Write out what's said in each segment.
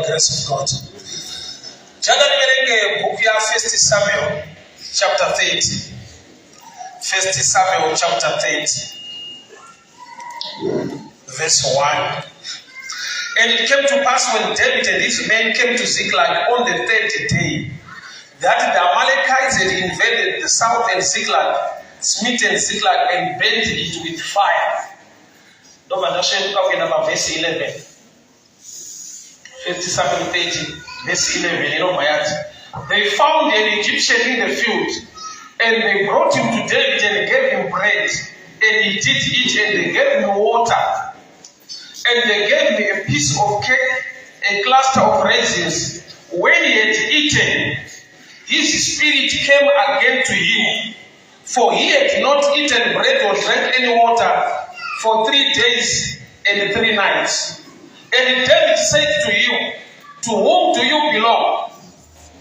Grace of God. Jana nimerenge book ya 1 Samuel chapter 30. 1 Samuel chapter 30. Verse 1. And it came to pass when David and his men came to Ziklag on the 30th day, that the Amalekites had invaded the south and Ziklag, smitten Ziklag and burnt it with fire. Verse 11. 1 Samuel 30, verse 11. They found an Egyptian in the field, and they brought him to David and gave him bread, and he did eat, and they gave him water, and they gave me a piece of cake, a cluster of raisins. When he had eaten, his spirit came again to him, for he had not eaten bread or drank any water for 3 days and 3 nights. And David said to him, to whom do you belong?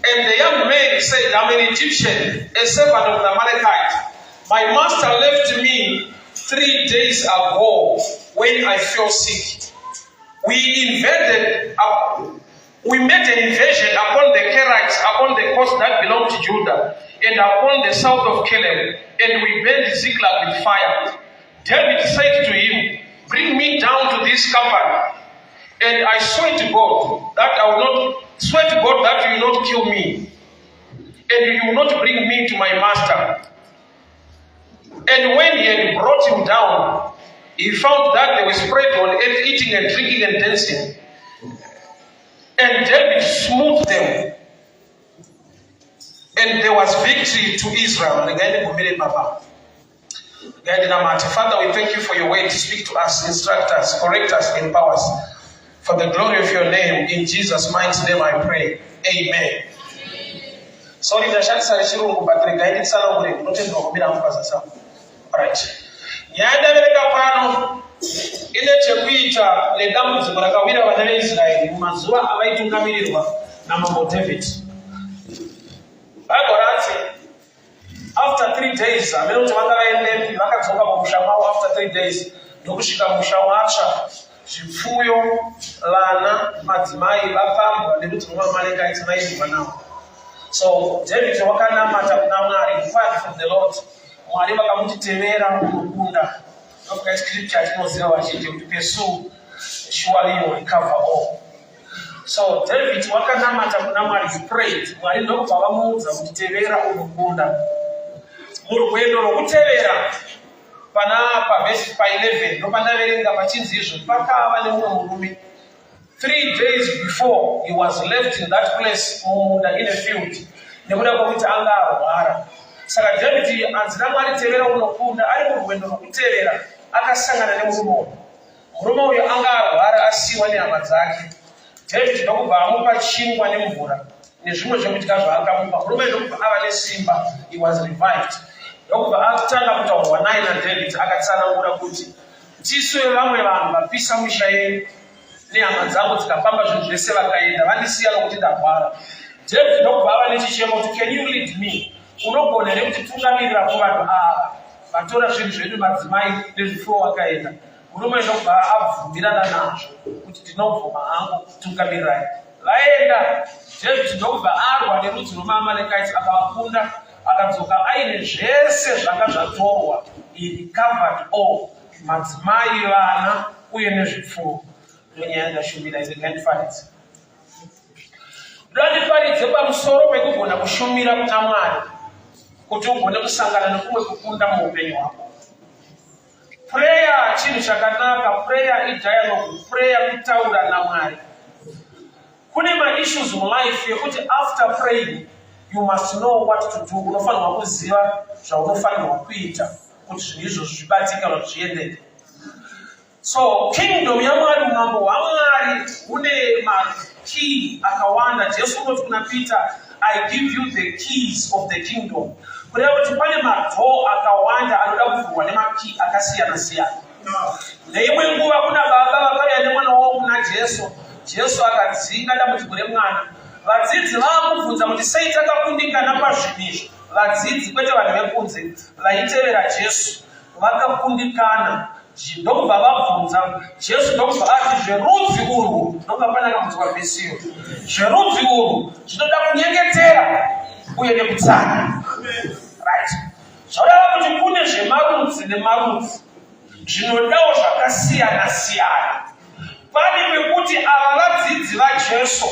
And the young man said, I'm an Egyptian, a servant of the Amalekite. My master left me 3 days ago when I fell sick. We made an invasion upon the Kerites, upon the coast that belonged to Judah, and upon the south of Caleb, and we burned Ziklag with fire. David said to him, bring me down to this company. And I swear to God that I will not swear to God that you will not kill me, and you will not bring me to my master. And when he had brought him down, he found that they were spread on earth, eating and drinking and dancing. And David smote them, and there was victory to Israel. Father, we thank you for your way to speak to us, instruct us, correct us, empower us. For the glory of your name, in Jesus' mighty name I pray. Amen. Sorry, the chance I shirungu, but the guided son of the noted of Miram. Alright. Yada Vega Pano, in a Chapita, the Dams of Rakawira of Israel, Mazua, Awaitunga Mirva, Namamo David. After 3 days, I don't after 3 days, Nokushika Mushawacha. Chifuyo lana madzimai vapambwa nekuti Amalekite vaizwa nawo. So David wakanamata kuna Mwari, inquired from the Lord. Mwari vakamutemera mukunda. Ndokuti scripture tinoziva vazhinji kuti pursue surely you will recover all. So David wakanamata kuna Mwari, he prayed. Mwari ndokubva vamuudza kuti tevera mukunda. Murwendo rwokutevera Panapa verse 11, Nopanaverenga pachinzizvo pakava nemumwe murume. 3 days before he was left in that place in a field. Nekuda kwokuti anga arwara. Saka David anzira Mwari tevera unokunda ari murwendo rwokutevera akasangana nemurume uyu. Murume uyu anga arwara asiwa nehama dzake. David ndokubva amupa chingwa nemvura nezvimwe zvekudya zvaakamupa. Murume ndokubva ava nesimba. He was revived. Ndokubva atanga kutaurwa naye naDavid akatsanangura kuti tiswe vamwe vanhu vapisa misha yenyu nehama dzangu dzikapamba zvinhu zvese vakaenda vandisiya nokuti ndarwara. David ndokubva ava nechichemo kuti can you lead me? Unogona nekuti tungamirira kuvanhu ava vatora zvinhu zvedu madzimai nezvipfuwo vakaenda. Murume ndokubva abvumirana nazvo kuti ndinobvuma hangu kutungamirirai. Vaenda. David ndokubva arwa nerudzi rwamaAmalekite akavakunda. Akadzoka aine zvese zvanga zvatorwa. He recovered all. Madzimai, vana uye nezvipfuwo. Ndonyaya ndashumira idzo ngandifaridze. Ndandifaridze pamusoro pekugona kushumira kuna Mwari kuti ugone kusangana nekumwe kukunda muupenyu hwako. Prayer chinhu chakanaka. Prayer idialogue. Prayer kutaura naMwari. Kune ma-issues mulife yekuti after praying you must know what to do. Unofanirwa kuziva zvaunofanirwa kuita kuti zvinhu izvozvo zvibatika kuti zviendeke. So kingdom yaMwari, umambo hwaMwari hune makey akawanda. Jesu unoti kuna Peter, I give you the keys of the kingdom. Kureva kuti pane madoo akawanda anoda kuvhurwa nemakey akasiyana siyana. Neimwe nguva kuna baba vakauya nemwana wavo kuna Jesu. Jesu akadzinga dambudziko remwana. Vadzidzi vakamubvunza kuti sei takakundikana pazvinhu. Vadzidzi kwete vanhu vekunze vaitevera Jesu vakakundikana. ndokubva vabvunza Jesu ndokubva ati zverudzi urwu ndokapana kamudzwa vhesiyo zverudzi urwu zvinoda kunyengetera uye nekutsanya. Right? Zvoreva kuti kune zvemarudzi nemarudzi zvinodawo zvakasiyana-siyana. Pane pekuti ava vadzidzi vaJesu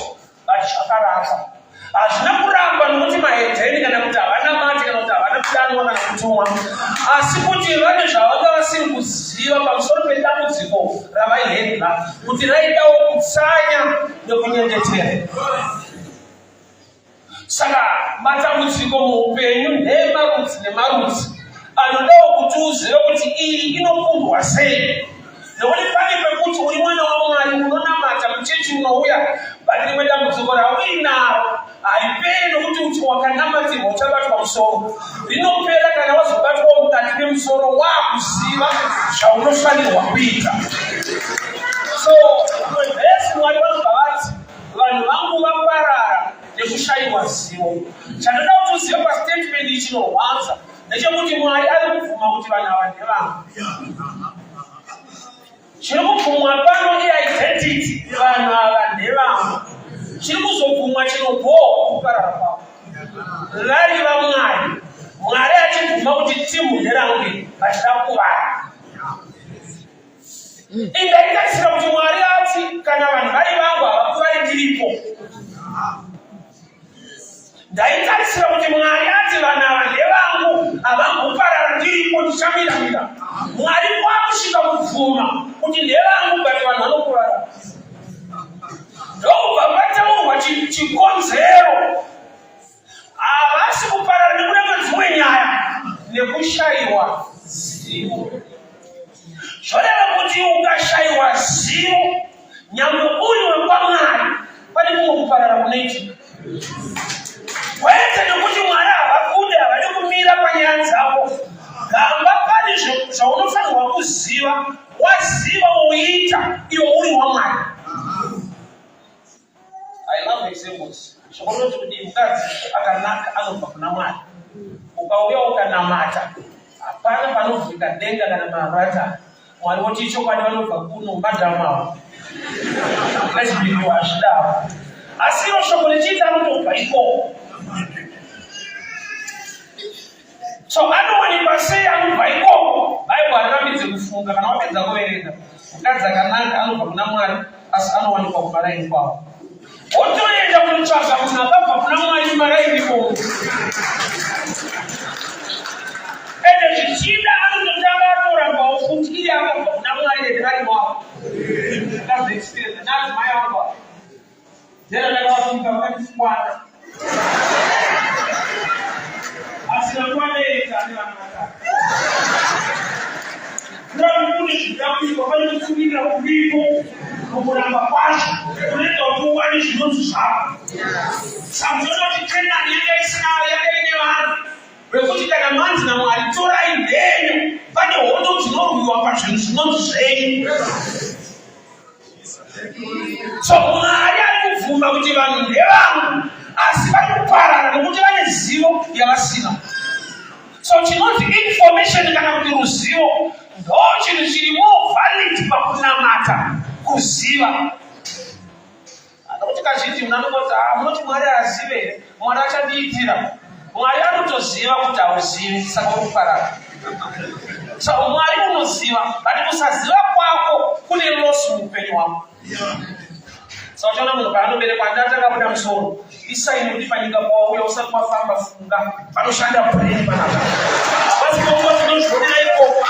vati zvakaramba hazvina kuramba nokuti mahedheni kana kuti havana mati kana kuti havana kudanwa kana kutumwa, asi kuti vane zvavanga vasiri kuziva pamusoro pedambudziko ravaihendla kuti raidawo kutsanya nekunyengetera. Saka matambudziko muupenyu ndemarudzi nemarudzi anodawo kuti uzive kuti iyi inokundwa sei. Nokuti pane pekuti uri mwana waMwari unonamata muchechi unouya pane rimwe dambudziko rauinaro haiperi nokuti kuti wakanamatirwa uchabatwa musoro. Rinopera kana wazobatwa mukati memusoro wakuziva zvaunofanirwa kuita. So vhesi Mwari vanobva vati vanhu vangu vaparara nekushayiwa zivo. Chandoda kuti uzive pastatement ichi chinorwadza ndechekuti Mwari ari kuvhuma kuti vanhu ava ndevangu. Chiri kubvumwa pano identity vanhu ava ndevangu. Chiri kuzobvumwa chinobhohwa kuparara kwavo. Raiva Mwari. Mwari achibvuma kuti timu nderangu vachida kuvara. Indaitarisira kuti Mwari ati kana vanhu vari vangu havakuvari ndiripo. Ndaitarisira kuti Mwari ati vanhu ava ndevangu havangoparara ndiripo ndichamiramira. Mwari wakusvika kubvuma kuti ndevangu kuti vanhu vanokurara. Ndokubva pataurwa chikonzero. Havasi kuparara nekuda dzimwe nyaya nekushayiwa zivo. Zvoreva kuti ukashayiwa zivo nyangwe uri wekwaMwari pane kumwe kuparara kunoitika. Kwete nekuti Mwari havakude havadi kumira panyaya dzako. Gamba pane zvaunofanirwa kuziva, waziva uita iwo uri waMwari. I love examples. Zvokunoti kuti mukadzi akanaka anobva kuna Mwari. Ukauya ukanamata hapana panovhurika denga kana maharata. Mwari woti ichokwadi vanobva kuno mbadhamavo. Ngazvibiriwa hazvidavo. Asi iro shoko richiita anotobva ikoko. So anowanikwa sei anobva ikoko? Bhaibheri harirambidze kufunga kana wapedza kuverenga. Mukadzi akanaka anobva kuna Mwari asi anowanikwa kumaraini kwavo. Wotoenda kunotsvaga munhu akabva kuna Mwari maraini kwavo. Ende zvichida anototanga atorambawo kuti iye akabva kuna Mwari edhirari wavo. That's the experience. That's my hour. Jera ndakavafika vakatikuwana. Asina kuvabereka nevanaka. Kuri kune zvidakwirwa pane kutsungirira kuripo mukuramba kwazvo kunoita kuti uwane zvinonzi zvako. Saka kuti Kenani yanga isina yakaine vanhu vekuti kana manzi naMwari torai nhenyu pane hondo dzinorwiwa pazvinhu zvinonzi zvenyu. So Mwari ari kuvhuma kuti vanhu ndevangu asi vari kuparara nokuti vane zivo yavasina. So chinonzi information kana kuti ruzivo ndo chinhu chiri more valid pakunamata kuziva. Anokuti kazhinji munhu anongoti munoti Mwari haazive here, Mwari achandiitira. Mwari anotoziva kuti hauzivi saka uri kuparara. So Mwari unoziva but kusaziva kwako kune loss muupenyu hwako. So uchaona munhu paanoberekwa ndatakabuda musoro isaini kuti panyika pauya usati wafamba funga panoshanda brain panapa. Basi mungu tinozvionera ikoko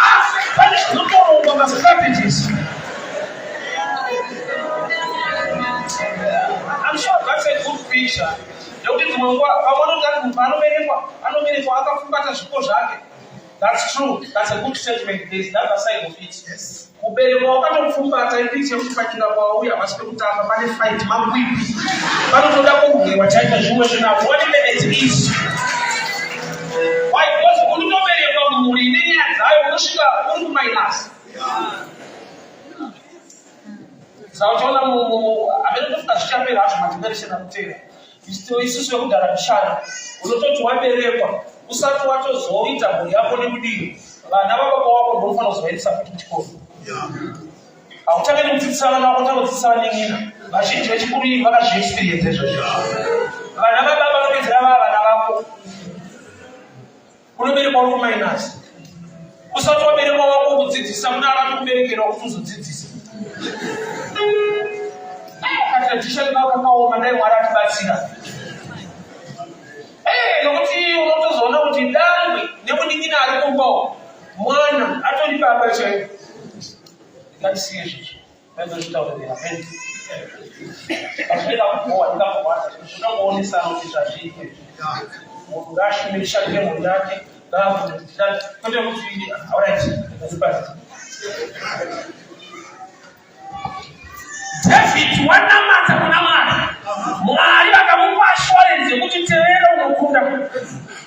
pane zvinotorongwa mastrategies. I'm sure that's a good picture. Nekuti dzimwe nguva pavanoti munhu anoberekwa akafumbata zvipo zvake. That's true. That's a good statement. There's the other side of it. Yes. Kuberekwa wakatopfumbata ipicha yekuti panyika pauya pasi pekutamba pane fight makwipi. Panotoda kurwiwa chaita zvimwe zvinavo. What if it is? Why? Because unotoberekwa mumhuri ine nyaya dzayo unosvika uri kumainasi. Saka uchaona havana kutofika zvichapera hazvo madimension akutera. Isusu vekudhara kushaya unototi waberekwa usati watozoita mhuri yako nekudini vana vababa wako ndonofanira kuzovaendesa futi kuchikoro. Hautaki kudzidzisa vana vako kudzidzisa vanengina. Vazhinji vechikuru vakazviexperience izvozvo. Vana vababa vanopedzera vana vako. Unoberekwa uri kumainasi. Usati waberekwa wako kudzidzisa kuna akatokuberekera kuti uzodzidzisa. Kana tishaika kakaoma dai Mwari atibatsira. Nokuti unotozoona kuti dangwe nemuningina ari kumbawo mwana atori baba chaipo. Ngatisiye izvozvo. Ndazvitaurira hapeni. Azvinoda kubowa ndingambowana zvinongoonesa kuti zvazviitwe. Munhu ngaashumire shandike mhuri yake. Kwete kuti alright, ndazibata. David wanamata kuna Mwari. Mwari akamupa assurance kuti tevera unokunda.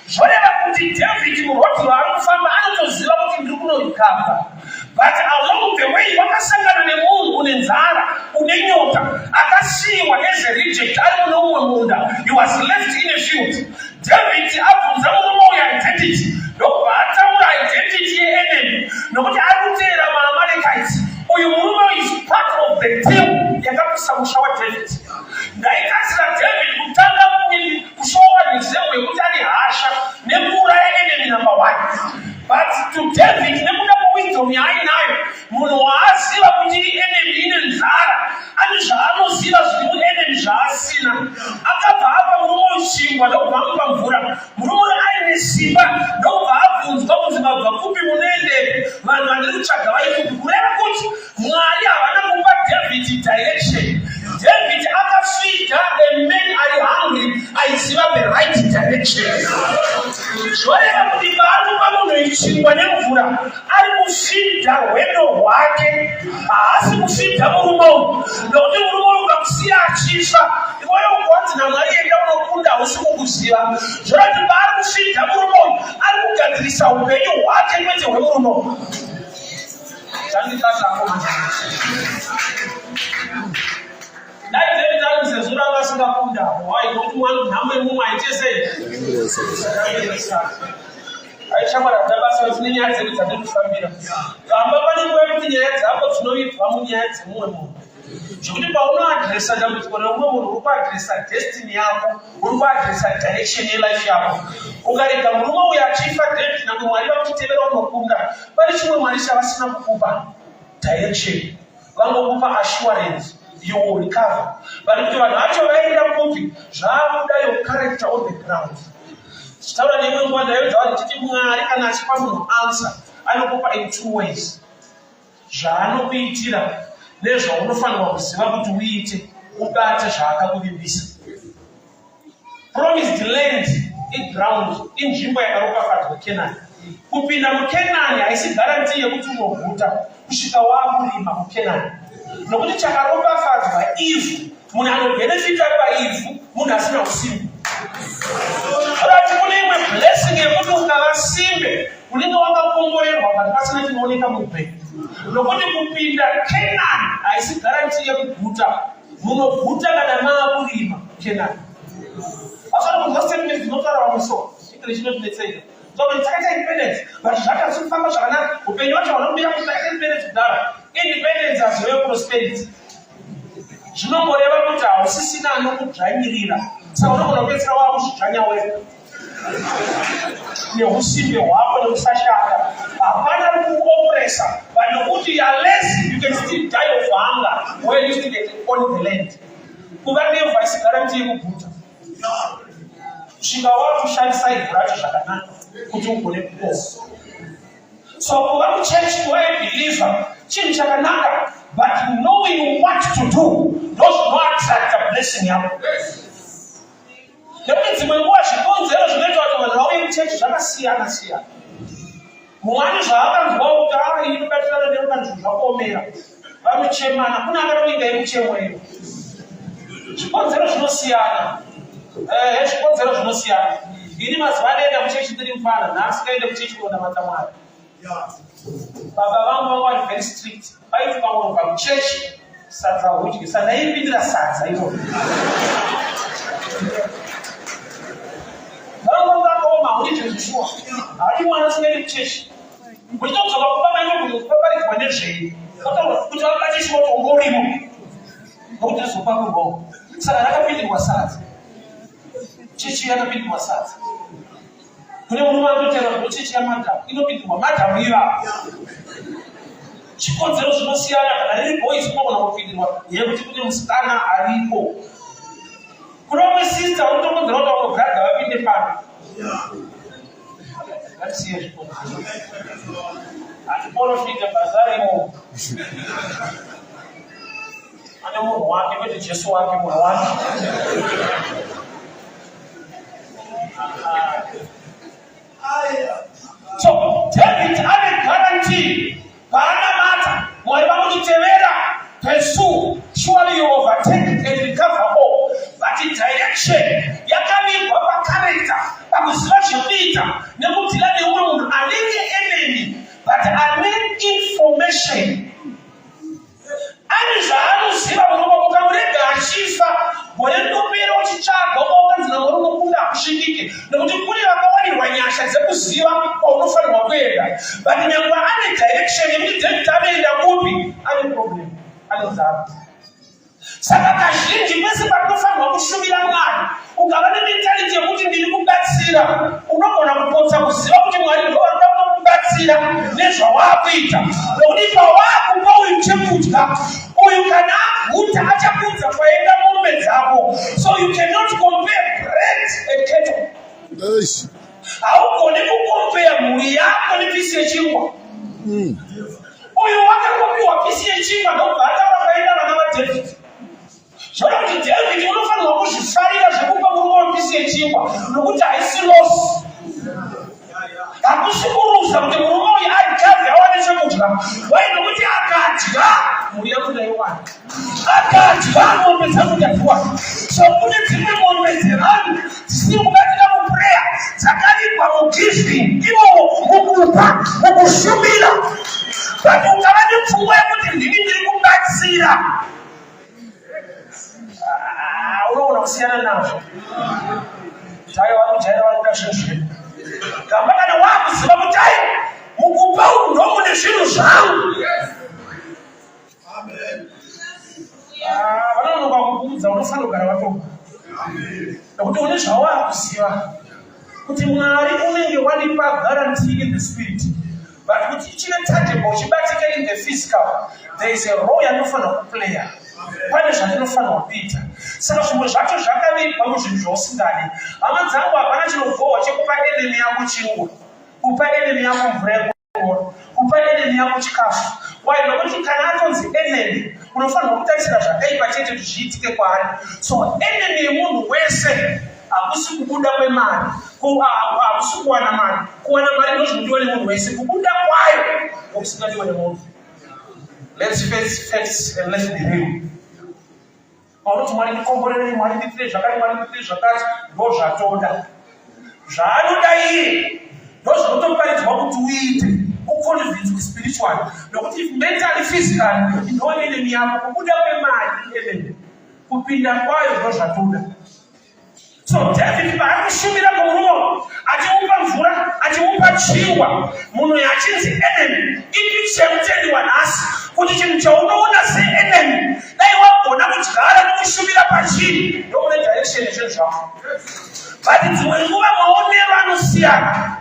Zvoreva kuti David murodhi waari kufamba anotoziva kuti ndiri kunoikapa. But along the way wakasangana nemunhu une nzara, une nyota, akasiyiwa as a reject ari mune umwe munda. He was left in a field. David abvunza murume uyu identity. Ndobva ataura identity ye-enemy. Nokuti ari kuteera maAmalekites. Uyu murume is part of the team yakapisa musha waDavid. Ndaikasira David kutanga kushowa nzembo yekuti ari hasha nekura ye-enemy number 1. But to David nekuda kwewisdom yaainayo, munhu waaziva kuti enemy ine nzara, ane zvaanoziva zviri muenemy zvaasina. Akabva apa murume uchingwa ndokubva amupa mvura. Murume aine simba ndokubva abvunzwa kunzi mabva kupi munoendei. Vanhu vandiri kutsvaga vaikupi, kureva kuti Mwari havana kupa David direction. David akafida a man ari hungry aiziva the right direction. Zvoreva kuti vanhu pamunhu ichingwa nemvura ari kufidha rwendo rwake, haasi kufidha murume uyu. Nokuti murume uyu ukamusiya achifa, iwewe ukanzi naMwari enda unokunda hausi kukuziva. Zvoreva kuti paari kufidha murume uyu ari kugadzirisa upenyu hwake kwete hwemurume uyu. Dai David arizezura vasingakunda. Why don't you want nhamwe mumwe aite sei? Aichamara tabasa kuti nyaya dzedu dzatofambira. Gamba pane nguva yekuti nyaya dzako dzinoibva munyaya dzemumwe munhu. Zvekuti paunoadresa dambudziko reumwe munhu uri kuadresa destiny yako, uri kuadresa direction yelife yako. Ukarega murume uyu achifa David nangwe Mwari vakutitevera unokunda, pane chimwe Mwari chavasina kukupa direction. Vangokupa assurance. You will recover. But if you are not aware of it, your character on the ground. Start a new one. I can ask you answer. I don't go in 2 ways. Jano Pitira. There's no fun of Sivabu to eat. Ubata Shaka will be busy. Promise delayed in ground in Jimba Aroka Kenan. Upina Kenan, I see guarantee you to go. Ushikawa Lima Kenan. Nokuti chakaropa fadzwa Eve, munhu anobenefita paEve, munhu asina usimbe. Rati kune imwe blessing yekuti ukava simbe, unenge wakakomborerwa kuti pasina chinooneka muupenyu. Nokuti kupinda Canaan haisi guarantee yekuguta, munoguta kana maakurima Canaan. Asana kunzwa statement dzinotaura pamusoro, English inotidetsera. So when takaita independence, but zvakazofamba zvakanaka, upenyu hwacho hunomira kuti takaita independence kudhara. Independence has real prosperity. Zvinongoreva kuti hausisina anokudzvanyirira. Saka unogona kupedzisira wakuzvidzvanya wega. Neusimbe hwako nekusashanda. Hapana kukuopresa. But nokuti you are lazy, you can still die of hunger when you still get on the land. Kuva nevha isi guarantee yekuguta. Kusvika wakushandisa ivhu racho zvakanaka kuti ugone kupona. So kuva muchechi kuva believer chinhu chakanaka, but knowing what to do does not attract a blessing yako. Nekuti dzimwe nguva zvikonzero zvinoita kuti vanhu vauye muchechi zvakasiyana siyana. Mumwe zvaakanzwa kuti inobatirana nerukana zvinhu zvakaomera, vamuchemana, kuna akatoinga yemuchemo iyo. Zvikonzero zvinosiyana. Zvikonzero zvinosiyana. Ini mazuva anoenda muchechi ndiri mufana, nhasi kaenda muchechi kunonamata Mwari. Baba vangu vari very strict. Vaiti pamwe muchechi sadza hudye, saka ndaipindira sadza iro. Vangu vakaoma haudi zveshuwa. Hadi mwana asingaendi muchechi. Muchita kuzoka kupa manyo kuti kupaparidzwa nezvei. masadza. Chechi yakapindwa sadza. Kune murume anotera kuti chechi yamadhamu inopindwa madhamu iva. Chikodzero zvinosiyana kana riri boys unogona kupindirwa yekuti kune musikana aripo. Kuna umwe sister unotokodzera kuti vanogaraga vapinde pano. Ngatiziye zvipodzero. Hatiporofita bazarimo. Ane munhu wake kwete Jesu wake munhu wake. So David ane guarantee paanamata Mwari vamutevera pursue, surely you overtake and recover all. But in direction yakavigwa pacharacter pakuziva zvekuita nekudhila neumwe munhu anenge enemy but ane information. Ani zvaanoziva murume ukamurega achifa gore rinopera uchitsvaga ukaunganzira gore unokunda hakusvikike nekuti kune vakawanirwa nyasha dzekuziva kwaunofanirwa kuenda. But nyangwe ane direction yekuti David anoenda kupi ane problem, ane nzara. Saka kazhinji pese patinofanirwa kushumira Mwari ukava nementality yekuti ndiri kubatsira, unogona kupotsa kuziva kuti Mwari ndoda kukubatsira nezvawakuita. Nokuti pawakupa uyu chekudya, uyu kana aguta achakudza kwaenda mombe dzako. So you cannot compare bread and cattle. Haugoni kukompea mhuri yako nepisi yechingwa. Uyu wakakopiwa pisi yechingwa ndobva atavakaenda vana vaDavid. Zvona kuti David unofanirwa kuzvifarira zvekupa murume wepisi yechingwa nokuti haisi loss. Hakusi kuruza kuti murume uyu adyavhe awane chekudya. Wai nokuti akadya mhuri yako ndaiwana. Akadya mombe dzangu ndatiwana. So kune dzimwe mombe dzevanhu dzisiri kubatika muprayer dzakavikwa mugiving, imomo mukupa, mukushumira. But ukava nepfungwa yekuti ndiri kubatsira, unogona kusiyana nazvo. Tayo vanojaira vari kuda zvinhu zvedu. Gamba kana wakuziva kuti ayo mukupa umu ndomune zvinhu zvangu. Vanonoka kukuudza unofanira kugara watoka. Nokuti une zvawakuziva kuti Mwari unenge wanipa guarantee in the spirit. But kuti chive tangible chibatika in the physical, there is a role yanofanira kuplaya. Pane zvandinofanira kuita. Saka zvimwe zvacho zvakavikwa muzvinhu zvausingadi. Hama dzangu hapana chinobvowa chekupa enemy yako chingwa, kupa enemy yako mvura yekunywa, kupa enemy yako chikafu. Why? Nokuti kana atonzi enemy unofanira kutarisira zvakaipa chete kuti zviitike kwaari. So enemy yemunhu wese hakusi kubuda kwemari, hakusi kuwana mari. Kuwana mari ndozvinodiwa nemunhu wese, kubuda kwayo ndokusingadiwa nemunhu. Let's face facts and let's be real. Paunoti Mwari ndikomborerei, Mwari ndiitire zvakati, Mwari ndiitire zvakati, ndozvatoda. Zvaanoda iye ndozvinotoparidzwa kuti uite. Uconvince spiritually. Nokuti if mentally, physically, ndo enemy yako, kubuda kwemari enemy. Kupinda kwayo ndozvatoda. So David paanoshumira kumurume achimupa mvura, achimupa chingwa, munhu yachinzi enemy, ipi chemutendiwa nhasi kuti chinhu chaunoona seenemy dai wagona kudyara nokushumira pachiri ndomune direction yezvinhu zvako. But dzimwe nguva maonero anosiyana.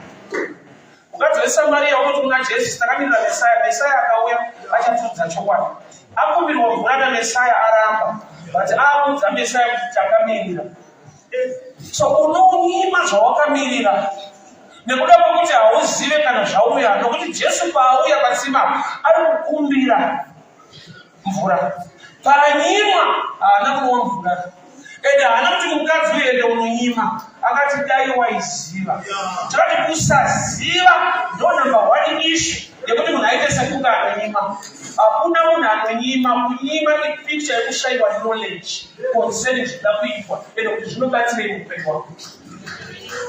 Ukadzoresa Maria unoti kuna Jesu takamirira Mesaya, Mesaya akauya achatudza chokwadi. Akumbirwa mvura naMesaya aramba, but audza Mesaya kuti takamirira. So unonyima zvawakamirira nekuda kwekuti hauzive kana zvauya, nokuti Jesu paauya patsima ari kukumbira mvura. Panyimwa haana kunwa mvura. Ende haana kuti mukadzi uende unonyima, akati dai waiziva. Takati kusaziva ndo number one issue yekuti munhu aite sekunge anonyima. Hakuna munhu anonyima. Kunyima ipicture yekushayiwa knowledge concerning zvida kuitwa ende kuti zvinobatsirei muupenyu hwako.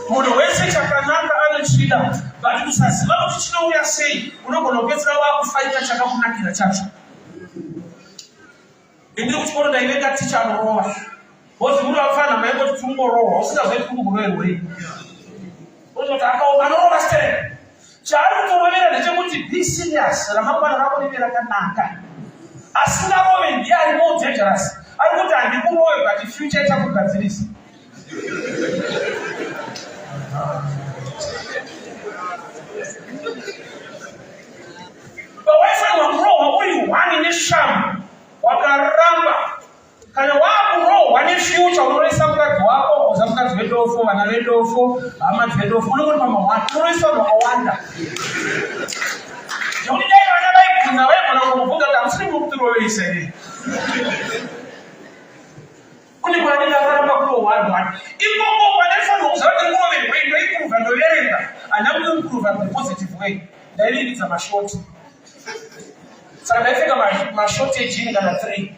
Munhu wese chakanaka anochida, but kusaziva kuti chinouya sei unogona kupedzisira wakufaita chakakunakira chacho. Ndiri kuchikoro ndaivenga ticha anorova. Bozi muri vafana maingoti tungorohwa usingazoiti kungoroherwei. Unoti akaoma anorova stere. Chaari kutorovera ndechekuti be serious, ramangwana rako rive rakanaka. Asingarove ndiye ari more dangerous. ari kuti handikurowe but future ichakugadzirisa. Pawaifanya kurowa uri wani neshamu wakaramba kana wakurowa nefuture unoisa mukadzi wako uza mukadzi wedofo vana vedofo hama dvedofo unongoti pamahwani unoisa vakawanda nekuti dai vana vaibvunza vaigona kungobvunza kuti hamusiri mukutiroveisa here kune kwanenge akaramba kurohwarwani ikoko kwanefanira kuziva kuti kurove ndoipruvha ndoverenga handina kuti mupruvha mupositive way ndaivimbidza mashoti saka ndaipfeka mashoti ejini kana 3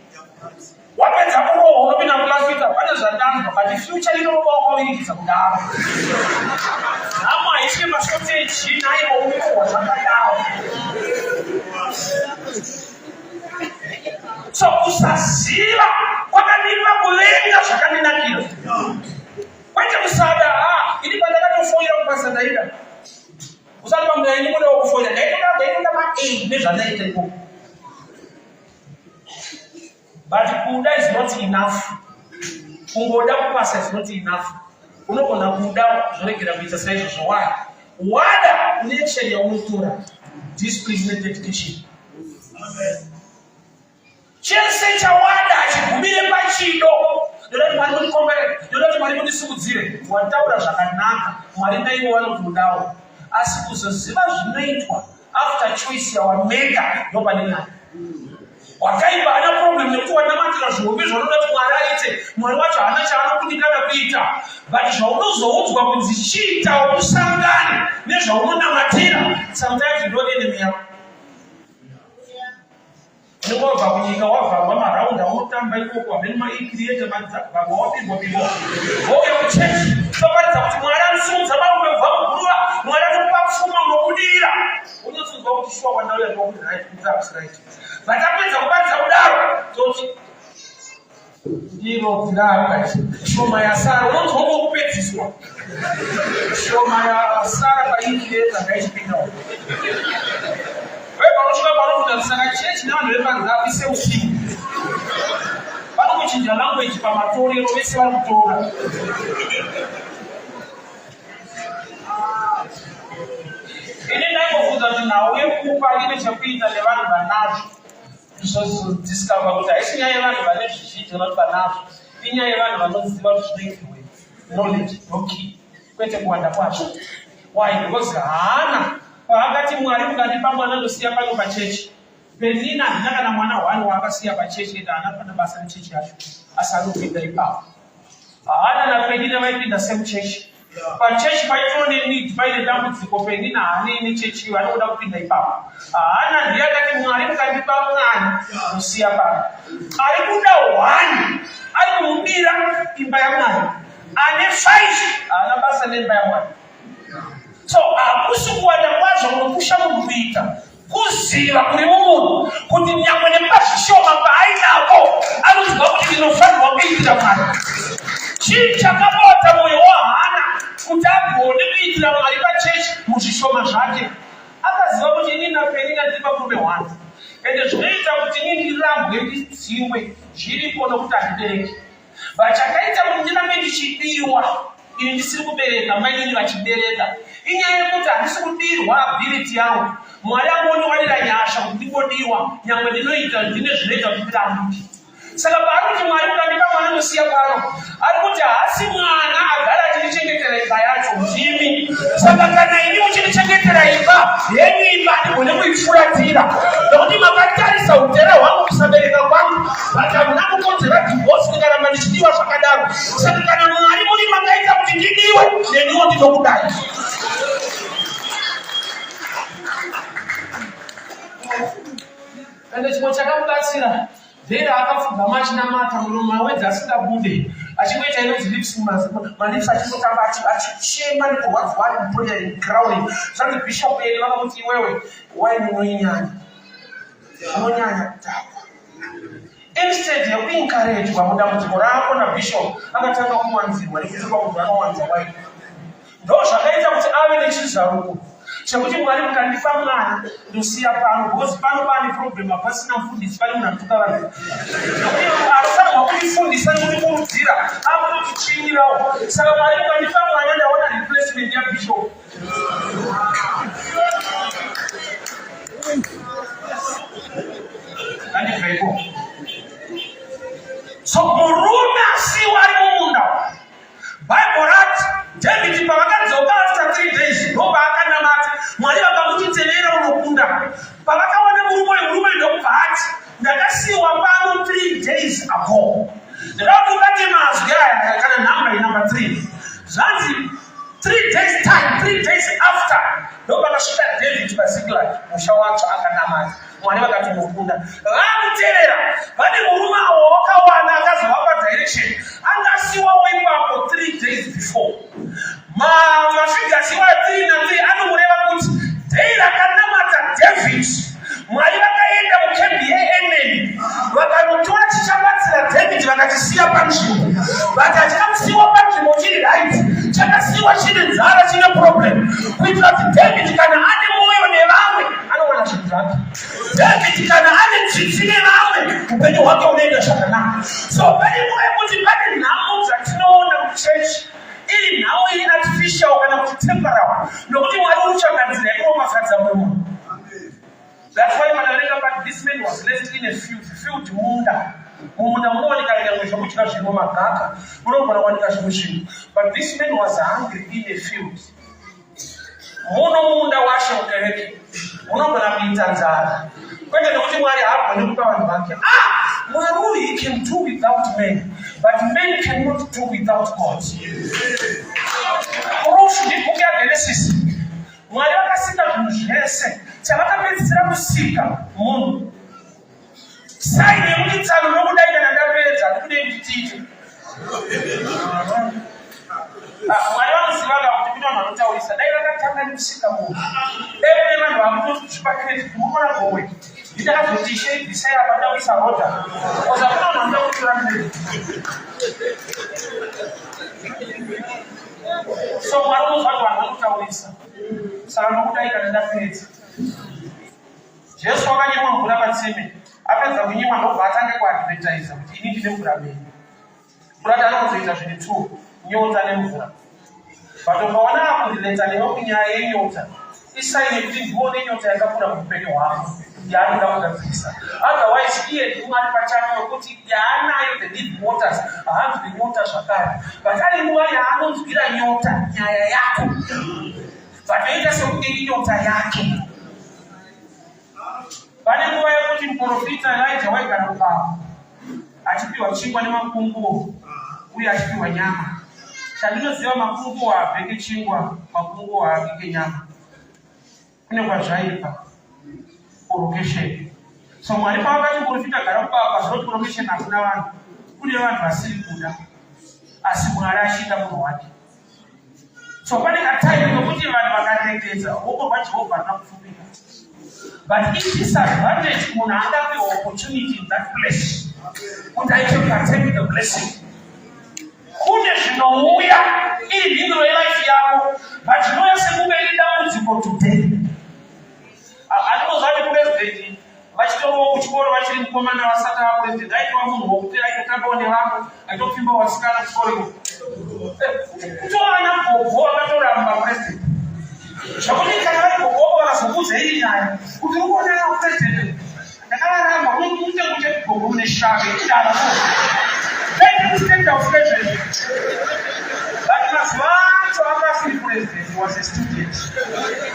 wapedza kurohwa unopinda kulafita pane zvandanzwa but future inoba wakaviringidza kudaro hama haisve mashoti ejini aivo unohwa zvakadaro. So kusaziva kwakandipa kuvenga zvakandinakira kwete kusada ini pandakatofoira kubasa ndaida usati pamudaini muda wekufoira ndaitoda ma8 nezvandaita ikoko but kuda is not enough. Kungoda kupasa is not enough. Unogona kuda zvoregera kuita saizvozvo wada uneaction yaunotora discipline nededication. Chese chawada achigumire pachido ndodati mwari mundikomberere ndodati mwari mundisimudzire wataura zvakanaka mwari naivo vanotodawo asi kuzoziva zvinoitwa after choice yawamega ndopanenani wakaipa hana problem nekuti wanamatira zvihombe zvaunoda kuti mwari aite mwari wacho hana chaanokundikana kuita but zvaunozoudzwa kunzi chiita wakusangana nezvaunonamatira sometimes ndo enemy yako unenge wabva kunyika wavharwa maraundi aunotamba ikoko wamene maicreate vamwe wapingwa wouya kuchechi toparidza kuti mwari anosimudza varume kubva muguruva mwari anopa pfuma unobudirira unosunzwa kuti shuwa wandauya ndokuti right but apedza kuparidza kudaro toti ndiro kudaro shoma yasara unonzwa ngokupedziswa shoma yasara paicreate ngaichipindawo panosvika panokuti saka chechi nevanhu vepanzava ise usiku vanokuchinja language pamatorero vese vari kutora ini ndaingobvunza kuti nhau yekupa ine chekuita nevanhu vanazvo izvozodiscover kuti haisi nyaya yevanhu vane zvizhinji vanoti vanazvo inyaya yevanhu vanoziva kuti zvinoitirwei knowledge nokey kwete kuwanda kwazvo why because haana paakati mwari mukandipa mwana ndosiya pano pachechi penina handina kana mwana 1 waakasiya pachechi ende haana pana basa nechechi yacho asi anopinda ipapo haana napenina vaipinda semuchechi pachechi paitoo nenid paine dambudziko penina haanei nechechi vanoda kupinda ipapo haana ndiye akati mwari mukandipa mwana ndosiya pano ari kuda 1 ari kumubira imba yamwari ane 5 haana basa nemba yamwari. So hakusi kuwanda kwazvo unopusha munhu kuita kuziva kuri mumunhu kuti nyangwe nepazvishoma paainapo anoziva kuti ndinofanirwa kuitira mwari chii chakabota mwoyo wahana kuti agone kuitira mwari pachechi muzvishoma zvake akaziva kuti ini napenina ndiri varume 1 ende zvinoita kuti ini ndirambwe ndidzingwe zviripo nokuti handibereki but chakaita kuti ndirambe ndichidiwa ini ndisiri kubereka maini vachibereka inyaya yekuti handisi kudirwa ability yangu mwari angoniwanira nyasha kuti ndingodiwa nyangwe ndinoita ndine zvinoita kuti ndirambuke saka paari kuti mwari mukandipa mwana ndosiya pano ari kuti haasi mwana agara achindichengetera imba yacho ndimi saka kana ini muchindichengetera imba henyu imba ndigone kuifuratira nokuti makatarisa utera hwangu kusabereka kwangu but hamuna kukonzera divorce ndikaramba ndichidiwa zvakadaro saka kana mwari muri makaita kuti ndidiwe neniwo ndinokudai. Ende chimwe chakamubatsira Vera akapfugama achinamata murume wedza asingabude achimboita inonzi lips malips achingotamba achichema nekurwadzwa ari prayer crowning zvanzi bishop yeni vakamuti iwewe waini unonyanya kutapa instead yekuencouragwa mudambudziko rako nabishop akatanga kuwanzirwa nekuti pamunhu anowanza waini ndo zvakaita kuti ave nechizaruko Chakuti mwari mukandipa mwana ndosiya pano because pano pane problem apasina mufundisi pane munatuka vanhu. Anofanirwa kundifundisa nokundikurudzira amunotichinyirawo. Saka mwari mukandipa mwana ndaona replacement yabishop. Andibveko. So murume asiwa ari mumunda. Bible rati David pavakadzoka after 3 days ndoba akanamata mwari vakamuchitenera unokunda. Pavakaona murume ndokubva ati ndakasiyiwa pano 3 days ago. Ndakakungati mazwi aya kana nhamba inamba 3 zvanzi 3 days time 3 days after ndopakasvika David paZiklag musha wacho akanamata. Mwari vakatomukunda vakuteerera. Pane murume awo wakawana akazovapa direction angasiwawo ipapo 3 days before. Masvigasiwa 3 na 3 anomureva kuti dei rakanamata David mwari vakaenda mukembi yeEnemi vakanotora chichabatsira David vakachisiya panzvimbo. Vakati chakusiyiwa panzvimbo chiri right chakasiyiwa chine nzara chine problem kuitira kuti David kana ane mwoyo nevamwe anowana zvinhu zvake. David kana ane tsitsi nevamwe upenyu hwake unoenda zvakanaka. So pane nguva yekuti pane nhamo dzatinoona muchechi iri nhamo iri artificial kana kuti temporal nokuti mwari uchagadzira inomafadza munhu. That's why Manarenga, but this man was left in a field munda. Munda munowanika nyamwe zvokudya zvino magaka munogona kuwanika zvimwe zvinhu. But this man was hungry in a field. Muno munda washe mukereke munogona kuita nzara. Kwete nokuti mwari haagoni kupa vanhu vake. Mwari uyu he can do without men, but men cannot do without God. Urofu book ya Genesis. Mwari vakasika zvinhu zvese chavakapedzisira kusika munhu. Saini yekuti tsano nokudai kana ndapedza ndikude nditite. Mwari vanozivaga kuti kune vanhu vanotaurisa dai vakatanga nekusika munhu. Dai kune vanhu vakunozvipa credit munoona gowe. Ndakazoti sheibvisai apa ndauyisa rota. Oza kune vanhu vanoda kutora credit. So mwari unozva kuti vanhu vanotaurisa. Saka nokudai kana ndapedza. Jesu wakanyimwa mvura patsime. Apedza kunyimwa ndobva atanga kuadvertisa kuti ini ndine mvura menyu. Mvura tanozoita zviri 2 nyota nemvura. But ukaona akundileta newe kunyaya yenyota isaine kuti ndione nyota yakakura muupenyu hwako yaanoda kugadzirisa. Otherwise iye ndimwari pachake wekuti yaanayo the deep waters haanzwi nyota zvakare. But ari nguva yaanonzwira nyota nyaya yako. Vanoita sekuti nyota yake. Pane nguva yekuti muprofita Elijah waigara mugaro achipiwa chingwa nemakunguo uye achipiwa nyama. Chandinoziva makunguo haabheke chingwa, makunguo haabheke nyama. Kune kwazvaipa purokesheni. So mwari pavakati muprofita gara mugaro pazoti purokesheni hakuna vanhu. Kune vanhu vasiri kuda asi mwari achiita munhu wake. So pane katime nokuti vanhu vakaregedza ruoko rwaJehovha runa kupfumika. But if disadvantage munhu angapiwa opportunity in that place kuti aite partake the blessing. Kune zvinouya iri mhinduro yelife yako but zvinouya sekunge iri dambudziko today. Andinozva nepurezidendi vachitorowo kuchikoro vachiri mukomana vasati vapurezidendi aitova munhu wokuti aitotambawo nevamwe aitopfimba wasikana kuchikoro. Kutovana gogo vakatoramba purezidendi. Zvakuti kana vari gogo vakazokudza iri nyaya kuti ukoona purezidendi ndakararama unenge kuti gogo mune shave kudara stand out president. But Masvanto Abasi president was a student.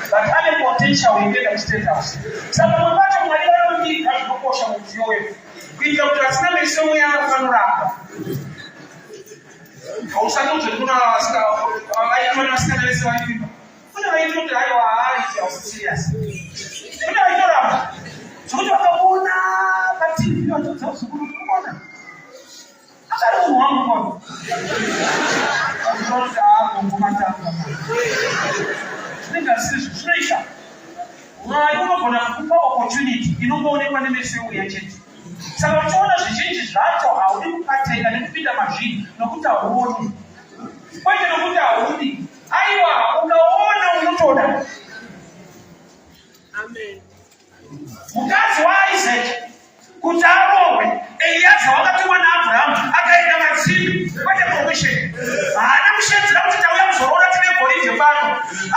But having potential in the state house. Some of the Mariano need a proportion of your with your personal somewhere on also, I do not ask I don't understand people. What do I do to our eyes? Serious. What do I do? So, you are the owner, but you are the owner. I don't want one. I don't know opportunity. You don't go anywhere near the way. So I told us the changes that how do you partake and feed a machine? No good at woody. Why do you put out woody? I want to own a Mukadzi waIsaac kuti arohwe, Eliezer wakatumwa naAbhurahamu akaenda matsime kwete provision. Haana kushedzera kuti tauya kuzorora tine goridhe pano.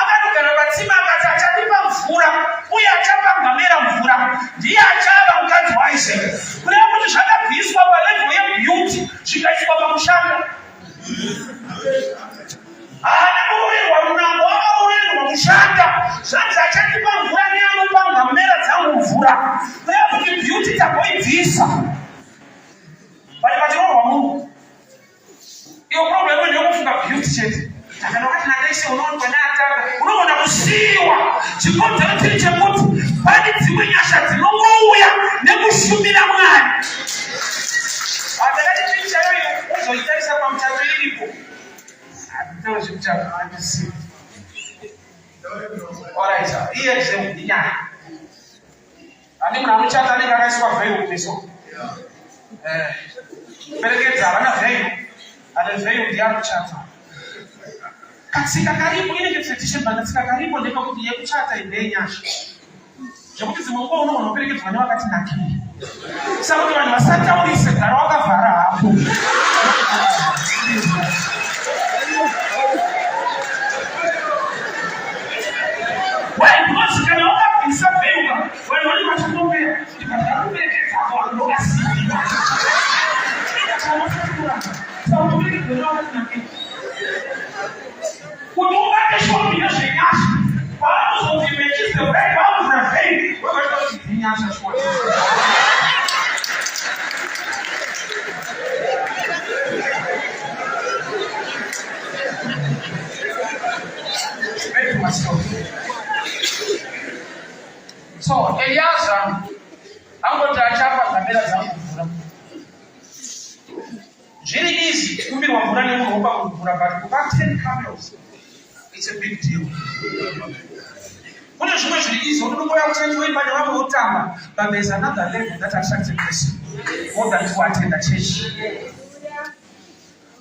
Akatogara matsime akati achatipa mvura uye achapa ngamera mvura. Ndiye achava mukadzi waIsaac. Kureva kuti zvakabviswa palevel yebeauty zvikaiswa pamushanda. Haana kurorerwa runako, akarorerwa mushanda. Zvanzi achatipa mvura neanopa ngamera dzangu mvura. Kureva kuti beauty tagoibvisa. Bali pachirohwa Mungu. Iyo problem ndeyekufunga beauty chete. Takanokati nakaise unoonekwa neatanga. Unogona kusiyiwa. Chikonzero chiri chekuti pane dzimwe nyasha dzinongouya nekushumira Mwari. Takati picha iyoyo uzoitarisa pamuchato iripo. Ndiro zvemuchato handisiyi. Alright, iye zvemunyanya. Ani munhu anochata anenge akaiswa vheyo kumeso. Perekedza havana vheyo. Ane vheyo ndiye anochata. Katsika karipo inenge tradition, katsika karipo ndepekuti yekuchata indenyasha. Zvekuti dzimwe nguva unogona kuperekedzwa nevakati nakiri. Saka kuti vanhu vasataurise gara wakavhara hapo. Because kana wakabvisa vheyo, vanhu vanenge vachitombera kuti vanhu vanoperekedza hapo vanhu ndokasiya. Kuti ubate shombi yezvenyasha, paanozoti mechise vhei, paanozira vhei, wakaita kuti dzinyasha shombi. So, Eliezer angoti achapa ngamera dzangu mvura. Zviri easy kumbirwa mvura nemunhu wopa mvura, but kupa 10 camels, it's a big deal. Kune zvimwe zviri easy, unongoya kuchenjwa imba nevamwe votamba, but there's another level that attracts a person more than to attend a church.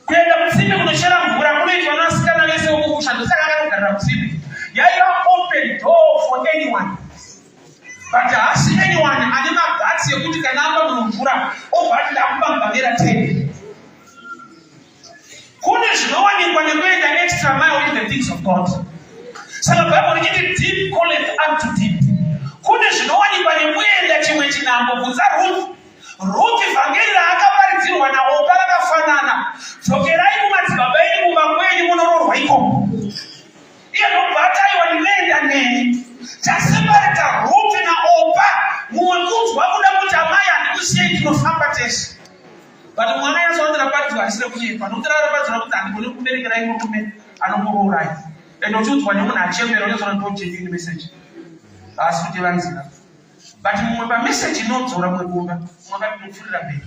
Kuenda mutsime kunochera mvura kunoitwa navasikana vese vokukushanda, saka akanogarira mutsime. Yaiva open door for anyone. But hasi anyone ane magatsi ekuti kana amba munhu mvura obva ati ndakupa ngamera 10. Kune zvinowanikwa nekuenda extra mile in the things of God. Saka Bible richiti deep calleth unto deep. Kune zvinowanikwa nekuenda chimwe chinhambo. Bvunza Ruth vhangeri raakaparidzirwa naOpa rakafanana. Dzokerai mumadzibaba enyu mumakwenyu munororwa ikomo. Iye ndobva ataiwa ndinoenda neni. Taseparata Ruth naOpa. Mumwe kunzwa kuda kuti amai handikusiyei tinofamba tese. But mwana yazoondera padzwa asire kuyepa. Nokutara padzwa kuti handikone kuberekerai murume anomuroorai. Ende uchiudzwa nemunhu achembera unezona ndojekini message. Asi kuti vanzira. But mumwe pamessage inodzora mumwe kumba. Mumwe akapinopfurira mberi.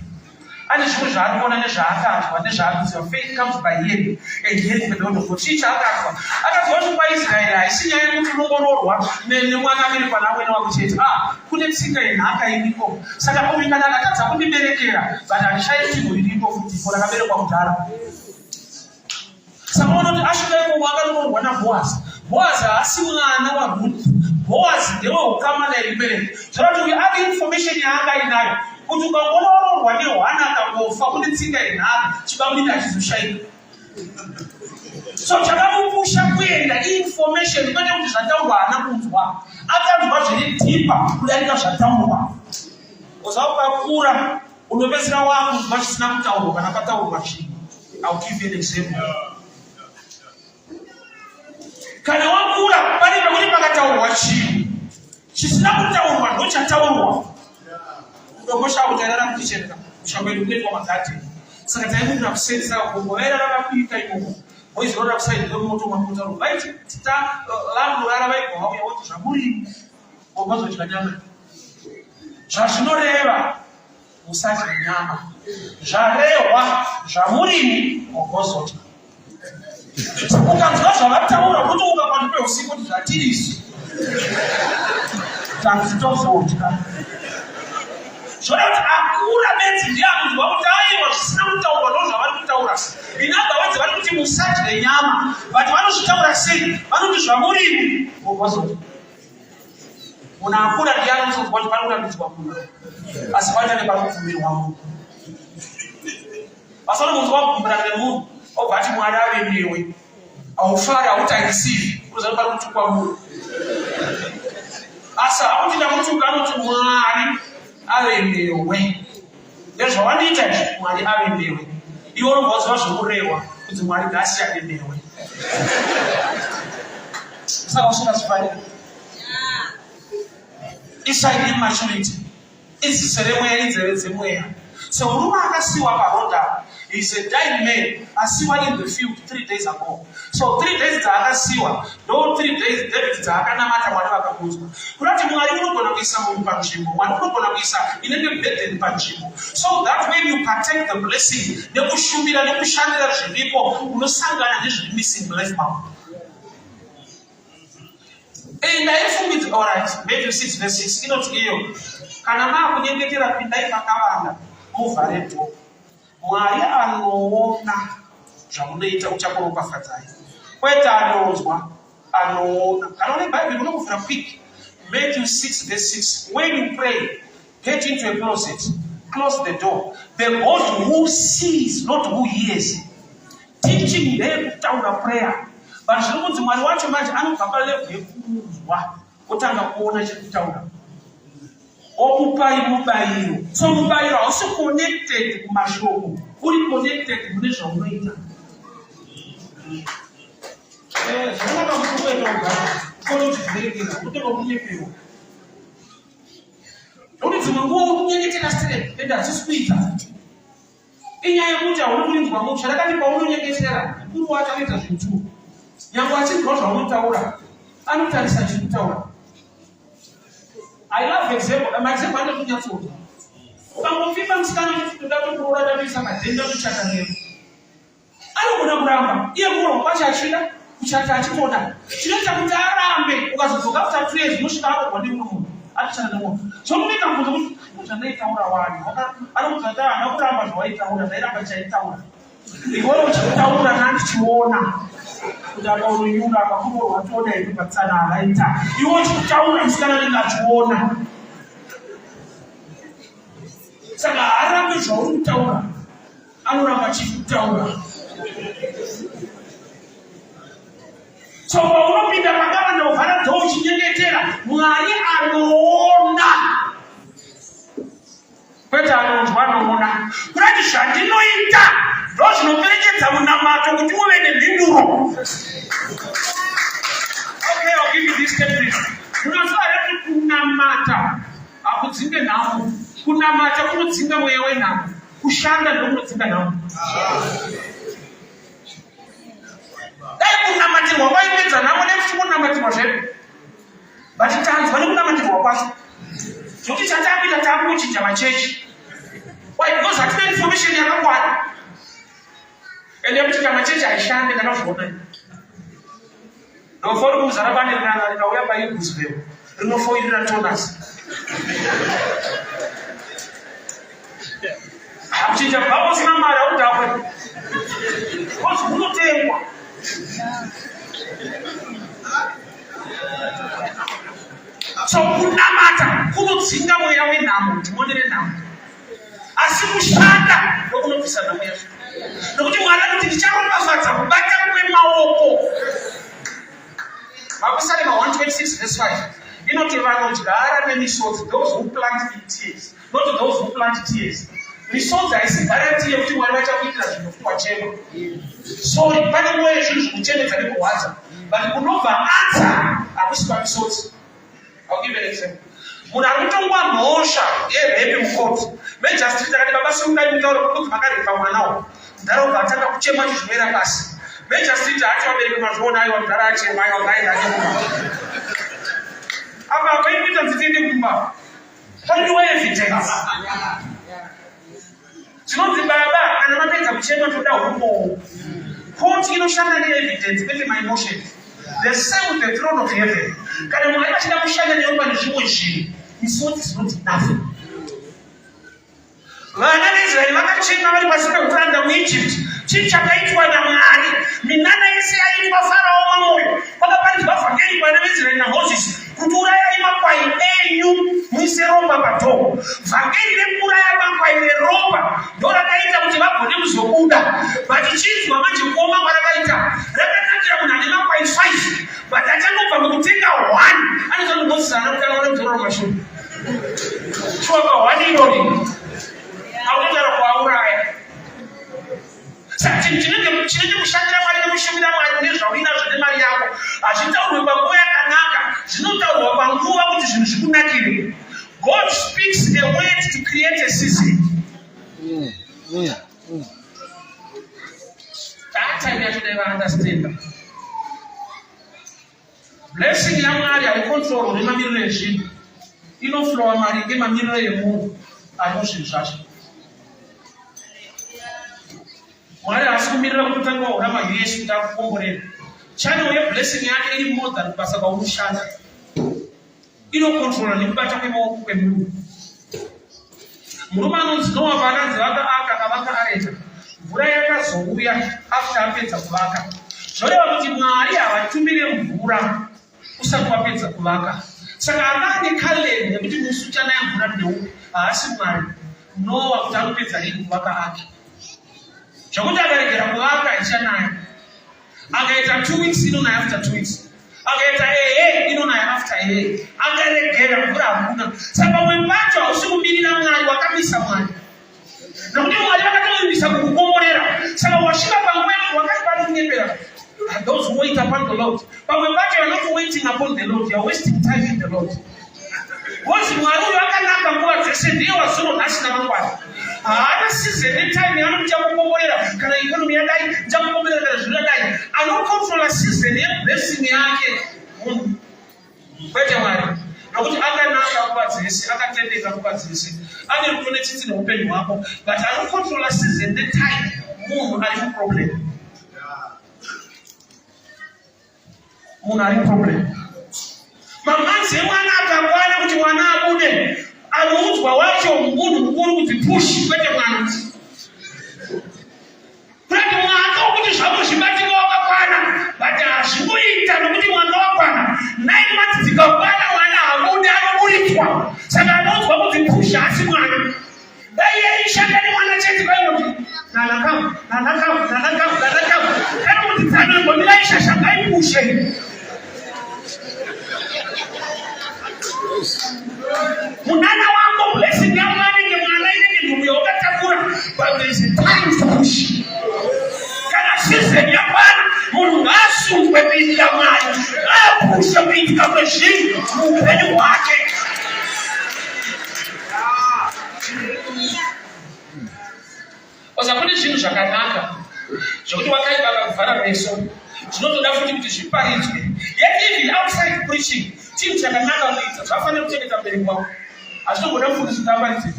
Ane zvimwe zvaanoona nezvaakazwa nezvaakuziva. Faith comes by hearing and hearing the word of God. Chii chaakazwa? Akazwa kuti paIsraeri haisi nyaya yekuti unongororwa nemwana amene panawe newakucheta. Kune tsika yenhaka iriko. Saka uyu kana akatadza kundiberekera, but handishai chinhu iripo kuti ko rakaberekwa kudhara. Saka unoona kuti asvika ikomo akanororwa naBhoazi. Bhoazi haasi mwana waRuth. Bhoazi ndewe ukama nairibereka. Zvava kuti uyu ane information yaanga inayo. Kuti ukangonororwa nehwana akangofa kune tsika yenhaka, chibabudika achizoshaika. So chakamupusha kuenda information kwete kuti zvataurwa haana kunzwa. Akanzwa zviri dhipa kudarika zvataurwa. Uzakakura unopedzisira wakunzwa zvisina kutaurwa kana pataurwa chinhu. I'll give you an example. Kana wakura pane pekuti pakataurwa chinhu chisina kutaurwa ndochataurwa. Ndokosha kutarara kucheka kushambedu kwetu wakati. Saka taimuna kusenzisa kugoera rakapita imomo. Boys rora kuside ndo moto mamuta ro. Baiti tita lambo rara baiko hauya wote zvamuri. Obazo chikanyama. Zvazvinoreva usati nyama. Zvarewa zvamuri obazo. Ukanzwa zvavataura kuti ukapanda peusiku kuti zvatirisu. Tanzitozodya. Zvona kuti akura bedzi ndiye akunzwa kuti aiwa zvisina kutaurwa ndozvavari kutaura. Inabva wadzi vari kuti musadye nyama, but vanozvitaura sei? Vanoti zvamurimi. Unaakula diana mtu kwa sababu unamchukua kula. Asiwaje ni kwa mfumiri wa Mungu. Asana mtu wa kumbranda Mungu, au bati mwadawe ndiwe. Au fara utaisifi, kuzalika kuchukua Mungu. Asa hapo mtu kama mtu mwari awe ndiwe. Ndio waniita mwari awe ndiwe. Iwo mbozo washukurewa kuti mwari gasi yake ndiwe. Sasa usuna sifanye. Inside immaturity. Isi ceremony zimweya. So Ruma akasiwa paronda is a dying man. Asiwa in the field 3 days ago. So 3 days akasiwa. No 3 days David akana mata mwali wakakuzwa. Kurati mwali unogona kuisa mu panchimo. Mwali unogona kuisa inende bed panchimo. So that when you partake the blessing, nekushumira nekushandira zviripo unosangana nezviri missing life mouth. And I think it's alright. Matthew 6 verse 6. Inoti iyo. Kana maa kunyengetera pindai pakavanda. Muvareto. Mwari anoona zvamunoita uchakoropa fadzai. Kwete anozwa. Anoona. Kana une Bible unokufira quick. Matthew 6 verse 6. When you pray, get into a closet. Close the door. The God who sees, not who hears. Teaching them kutaura prayer. But zvinokunzi Mwari wacho manje anobva palevel yekuzwa otanga kuona chekutaura. Okupai mubayiro. So mubayiro also connected kumashoko. Uri connected mune zvaunoita. Zvinova mukuweta ugara. Kono zviverekera. Kutoka kunyepewa. Uri dzimwe nguva unyengetera straight. Enda hadzisi kuita. Inyaya yekuti hauna kurinzwa musha. Rakati paunonyengetera. Mukuru wacho anoita zvinhu. Nyangwa achinzwa zvaunotaura. Anotarisa chekutaura. I love example. My example is not so. Ukangofika msikana kutoda kuroora dabisa madenda kuchata leo. Anogona kuramba. Iye kuroora kwacha achida kuchata achitoda. Chinoita kuti arambe ukazodzoka after 3 years unosvika hapo kwa ndimo munhu. Atichana nemwe. Chomuita kuti uchandaitaura wani. Anokudzata ana kuramba zvawaitaura, ndairamba chaitaura. Iwewe uchitaura nani chiona. Kudaka unyura akakuwa watoda hivi patsana alaita. Iwo chitaura msikana ningachiona. Saka arambe zvaunitaura. Anoramba chikutaura. So paunopinda pakavanda uvhara dhoo uchinyengetera, Mwari anoona. Kwete anonzwa anoona. Kurati zvandinoita ndo zvinoperekedza munamato kuti uve nemhinduro. Okay, I'll give you this template. Unoziva kuti kunamata hakudzinge nhamo. Kunamata kunodzinga mweya wenhamo. Kushanda ndo kunodzinga nhamo. Dai kunamatirwa kwaipedza nhamo nekuti kunamatirwa zvedu. Batitanzwa nekunamatirwa kwacho. Zvokuti chatakuita takuchinja machechi. Why? Because hatina information yakakwana. Ende kuti kama chechi aishande kana zvona. Nofori kuzara bane rana rikauya paibusveo. Rinofoirira tonasi. Akuchinja babo sina mari audakwe. Kozi unotengwa. So kunamata kunodzinga mweya wenhamo, timonere nhamo. Asi kushanda ndokunobvisa nhamo yacho. Nokuti Mwari kuti ndicharopafadza kubata kwemaoko. Mapisarema 126 verse 5. Inoti vanodyara nemisodzi, those who plant in tears, not those who plant tears. Misodzi haisi guarantee yekuti Mwari vachakuitira zvinhu kuti wachema. Sorry, pane mweya zvinhu zvikuchenedza nekurwadza. But kunobva answer hakusi pamisodzi. I'll give you an example. Munhu arikutongwa mhosva yerepi mukoti. Magistrate akati baba sungai mutauro kuti makarepa mwanawo. Ndaroga atanga kuchema chizvimera pasi. Magistrate ati vabereki mazviona aiwa mudhara achema aiwa ngai achema. Apa painoita nzitende kumba. Pano evidence. Tinonzi baba kana mapedza kuchema toda humo. Court inoshanda neevidence kwete my emotions. The same with the throne of heaven. Kana Mwari achida kushanda neumba nezvimwe zvinhu. Misodzi is not enough. Vana veIsraeri vakachema vari pasi pekuranda muEgypt. Chinhu chakaitwa naMwari. Minana yese yairi paFarao mamoyo. Vakaparidzwa vhangeri vana veIsraeri naMozisi kuti urayai makwai kushandira Mwari nekushumira Mwari nezvaurina zvine mari yako. Achitaurwa panguva yakanaka, zvinotaurwa panguva kuti zvinhu zvikunakire. God speaks a word to create a season. That time you should never understand. Blessing ya Mwari alikontrol nemamiriro ezvinhu. Inoflowa Mwari ngemamiriro emunhu ari muzvinhu zvacho. Mwari asi kumirira kutanga kurama Yesu kuti akukomborera. Channel yeblessing yake iri more than basa paunoshanda. Inokontrola nekubata kwemaoko kwemunhu. Murume anonzi Noa paanzi akavaka areka, mvura yakazouya after apedza kuvaka. Zvoreva kuti Mwari havatumire mvura usati wapedza kuvaka. Saka anga ane kaleni yekuti musi uchanaya mvura ndeupi, haasi Mwari. Noa kuti anopedza rini kuvaka ake. Zvokuti akaregera kuvaka ichanaya. Akaita 2 weeks inonaya after 2 weeks. Akaita inonaya after akaregera mvura hakuna. Saka pamwe pacho hausi kumirira Mwari, wakamisa Mwari. Nokuti Mwari vakatoimbisa kukukomborera. Saka wasvika pamwepo wakaipakunyepera. And those who wait upon the Lord. Pamwe pacho you're not waiting upon the Lord, you're wasting time in the Lord. What's Mwari wakanaka nguva dzese ndiye wazoro nhasi namangwana. Haana season netime yaanoti chakukomborera kana economy yadai chakukomborera kana zviro dai. Anokontrola season yeblessing yake munhu. Kwete Mwari. Nokuti akanaka nguva dzese, akatendeka nguva dzese. Ane rudo netsitsi neupenyu hwako, but anokontrola season netime munhu ari muproblem. Munhu ari problem. Mamanzi emwana akakwana kuti mwana abude, anoudzwa wacho munhu mukuru kuti push kwete mwana. Kuti mwana wokuti zvako zvibatika wakakwana, but hazvinoita nokuti mwana wakwana. 9 months dzikakwana mwana abude anoburitswa. Saka anoudzwa kuti push hasi mwana. Dai yaishanda nemwana chete kwainoti nanakamu. Kana kuti dzanongomira ishashangai pushe. Munana wako blessing ya Mwari ngemwana inenge ndugu yokatakura, but there is a time to push. Kana season yapana munhu ngaasungwe bindu ya Mwari, apushe bindu kwezvinhu muupenyu hwake. Oza kune zvinhu zvakanaka zvokuti wakaibaka kuvhara meso, zvinotoda futi kuti zviparidzwe. Yet even outside preaching, chinhu chakanaka kuita zvafanira kuchengeta mberi kwako. Hazvinogoda kufundiswa kutambaridza.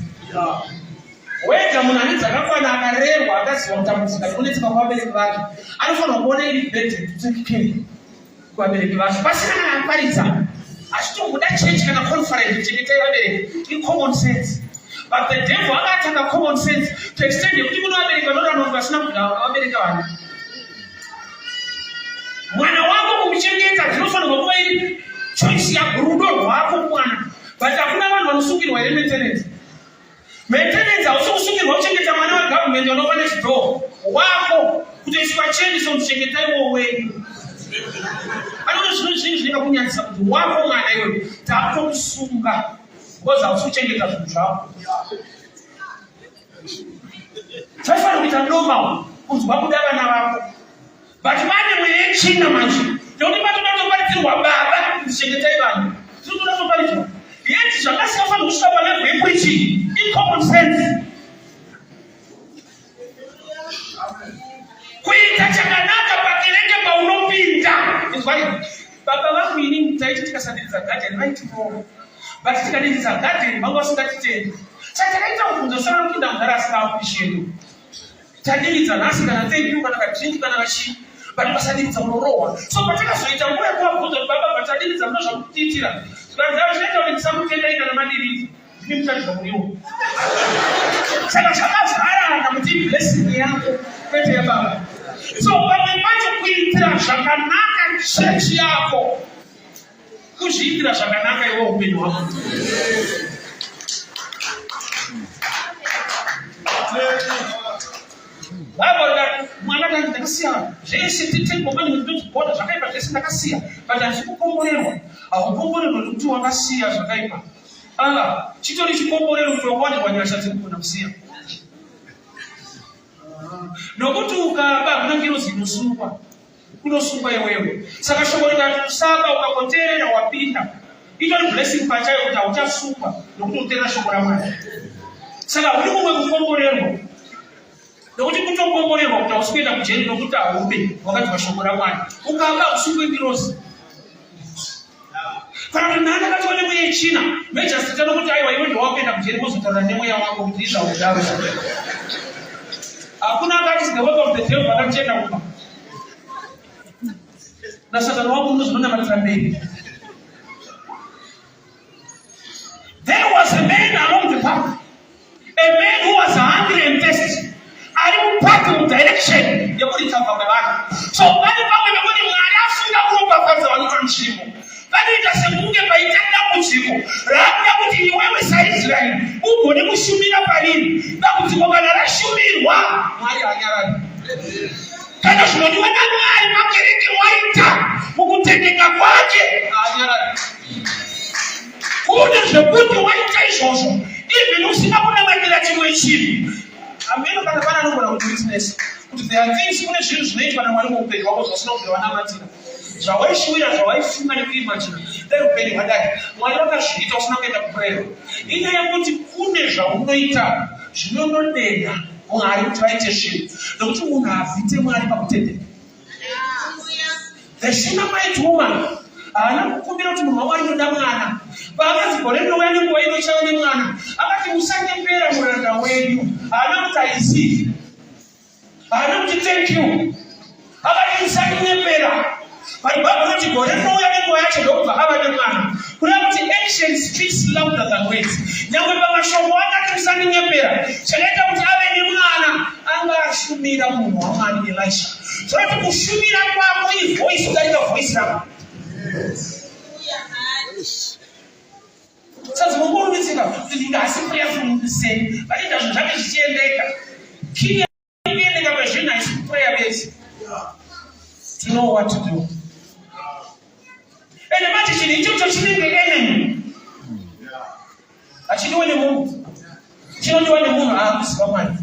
Wega munhu ane dzakafana akarerwa akaziva kutambudzika nekunetseka kuvabereki vake, anofanira kuona iri bhedhe kutekekei kuvabereki vake. Pasina kana aparidza, hazvitongoda chechi kana conference kuchengetai vabereki. In-common sense. But the devil akatanga common sense to extend yekuti kuno vabereki vanodanwa vasina kuda vabereka vana. Mwana wako kumuchengeta zvinofanirwa kuva iri choice yako, rudo rwako mwana. But hakuna vanhu vanosungirwa here maintenance. Maintenance hausi kusungirwa kuchengeta mwana wegovernment wanova nechidhoo wako kutoiswa cheni somuchengeta iwo wenyu. Anoti zvinhu zvinhu zvinoda kunyadzisa kuti wako mwana iwe takutomusunga because hausi kuchengeta zvinhu zvako. Zvaifanira kuita normal kunzwa kuda vana vako. But vane mweya yechina manje. Ndokuti patodatoparitsirwa baba kuchengetai vanhu. Zvinotoda yet zvakasiyana kusvika palevel yepreaching. In common sense. Kuita chakanaka pakereke paunopinda. Izwai. Baba vangu ini taiti tikasadiriza garden vaitipona. But tikadiriza garden vangu vasingatitendi. Saka takaita kubvunza sara kupinda mugara asingaapishedu. Tadiridza nhasi kana thank you kana kadrink kana kachii. But pasadiridza unorohwa. So patakazoita nguva yekuvabvunza kuti baba patadiridza muno zvakutiitira. Zvazvo zvinoita kuti ndisamutendai kana madiridza. Ndini mucharidza muriwo. Saka zvakazarana kuti blessing yako kwete yababa. So pamwe pacho kuitira zvakanaka chechi yako, kuzviitira zvakanaka iwe upenyu hwako. Baba mwana wangu ndakasiya zvese titengo mani ndinotiboda zvakaipa zvese ndakasiya, but hazvikukomborerwa. Hakukomborerwa nokuti wakasiya zvakaipa. Chitori chikomborero kuti wawanirwa nyasha dziri kugona kusiya. nokuti ukaba kunangiro zinosungwa kunosungwa iwewe. Saka shoko likakusaka ukakoterera wapinda, itori blessing pachayo kuti hauchasungwa nokuti utera shoko raMwari. Saka uri kumwe kukomborerwa, nokuti kutokomborerwa kuti hausikwenda kujeri nokuti haube wakati mashoko raMwari. Ukaba usungwe ngirozi. Kana kuti nani akatione mweya China, mejasita nokuti aiwa iwe ndo wapenda kujeri mozotaura nemweya wako kuti izva udaro. Hakuna akati the work of the devil akachenda kuba. Na Satani wako unozona matira mbele. There was a man along the path, a man who was hungry and thirsty. Alipata mu direction ya kulitaka baba. So bali pamwe mbona mwali afunga kuomba kwanza walikuwa mshimo. Bali itasemunge baitenda kuchiko. Labda kuti ni wewe sa Israeli. Ugone kushumira palini. Na kuti kogana la shumirwa mwali anyarani. Kana shimoni wana mwali makereke waita. Mukutendeka kwake anyarani. Kude jebuti waita ishoso. Hivi nusina kuna makila chimwe chini. Ameno kana bana nobona kuti business. Kuti there are things kuna zvinhu zvinoitwa naMwari muupenyu hwako zvisina kubva namatira. Zvawaishuvira zvawaifunga nekuimagina dai upenyu hwadai Mwari vakazviita usina kuenda kuprayera. Inyaya yekuti kune zvaunoita zvinonodenda Mwari kuti vaite zvinhu nokuti munhu havhite Mwari pakutendeka. The Shunammite woman haana kukumbira kuti munhu waMwari noda mwana. Paakati gore rinouya nenguva inochava nemwana, akati musanyepera muranda wenyu. Haana kuti aizivi, haana kuti thank you, akati musanyepera. But Bible noti gore rinouya nenguva yacho ndokubva ava nemwana. Kureva kuti action speaks louder than words. Nyangwe pamashoko akati musanyepera, chakaita kuti ave nemwana anga ashumira munhu waMwari Elisha. Zvoti kushumira kwako ivoice kudarika voice rako. Sasa Mungu unitsika kuti ngasi prayerful the same, but it doesn't have to chiendeka. Kile kiendeka kwa jina is prayer based. To know what to do. Ene mati chini chocho chilinge enemy. Achiniwe ni Mungu. Chiniwe ni Mungu akusikamani.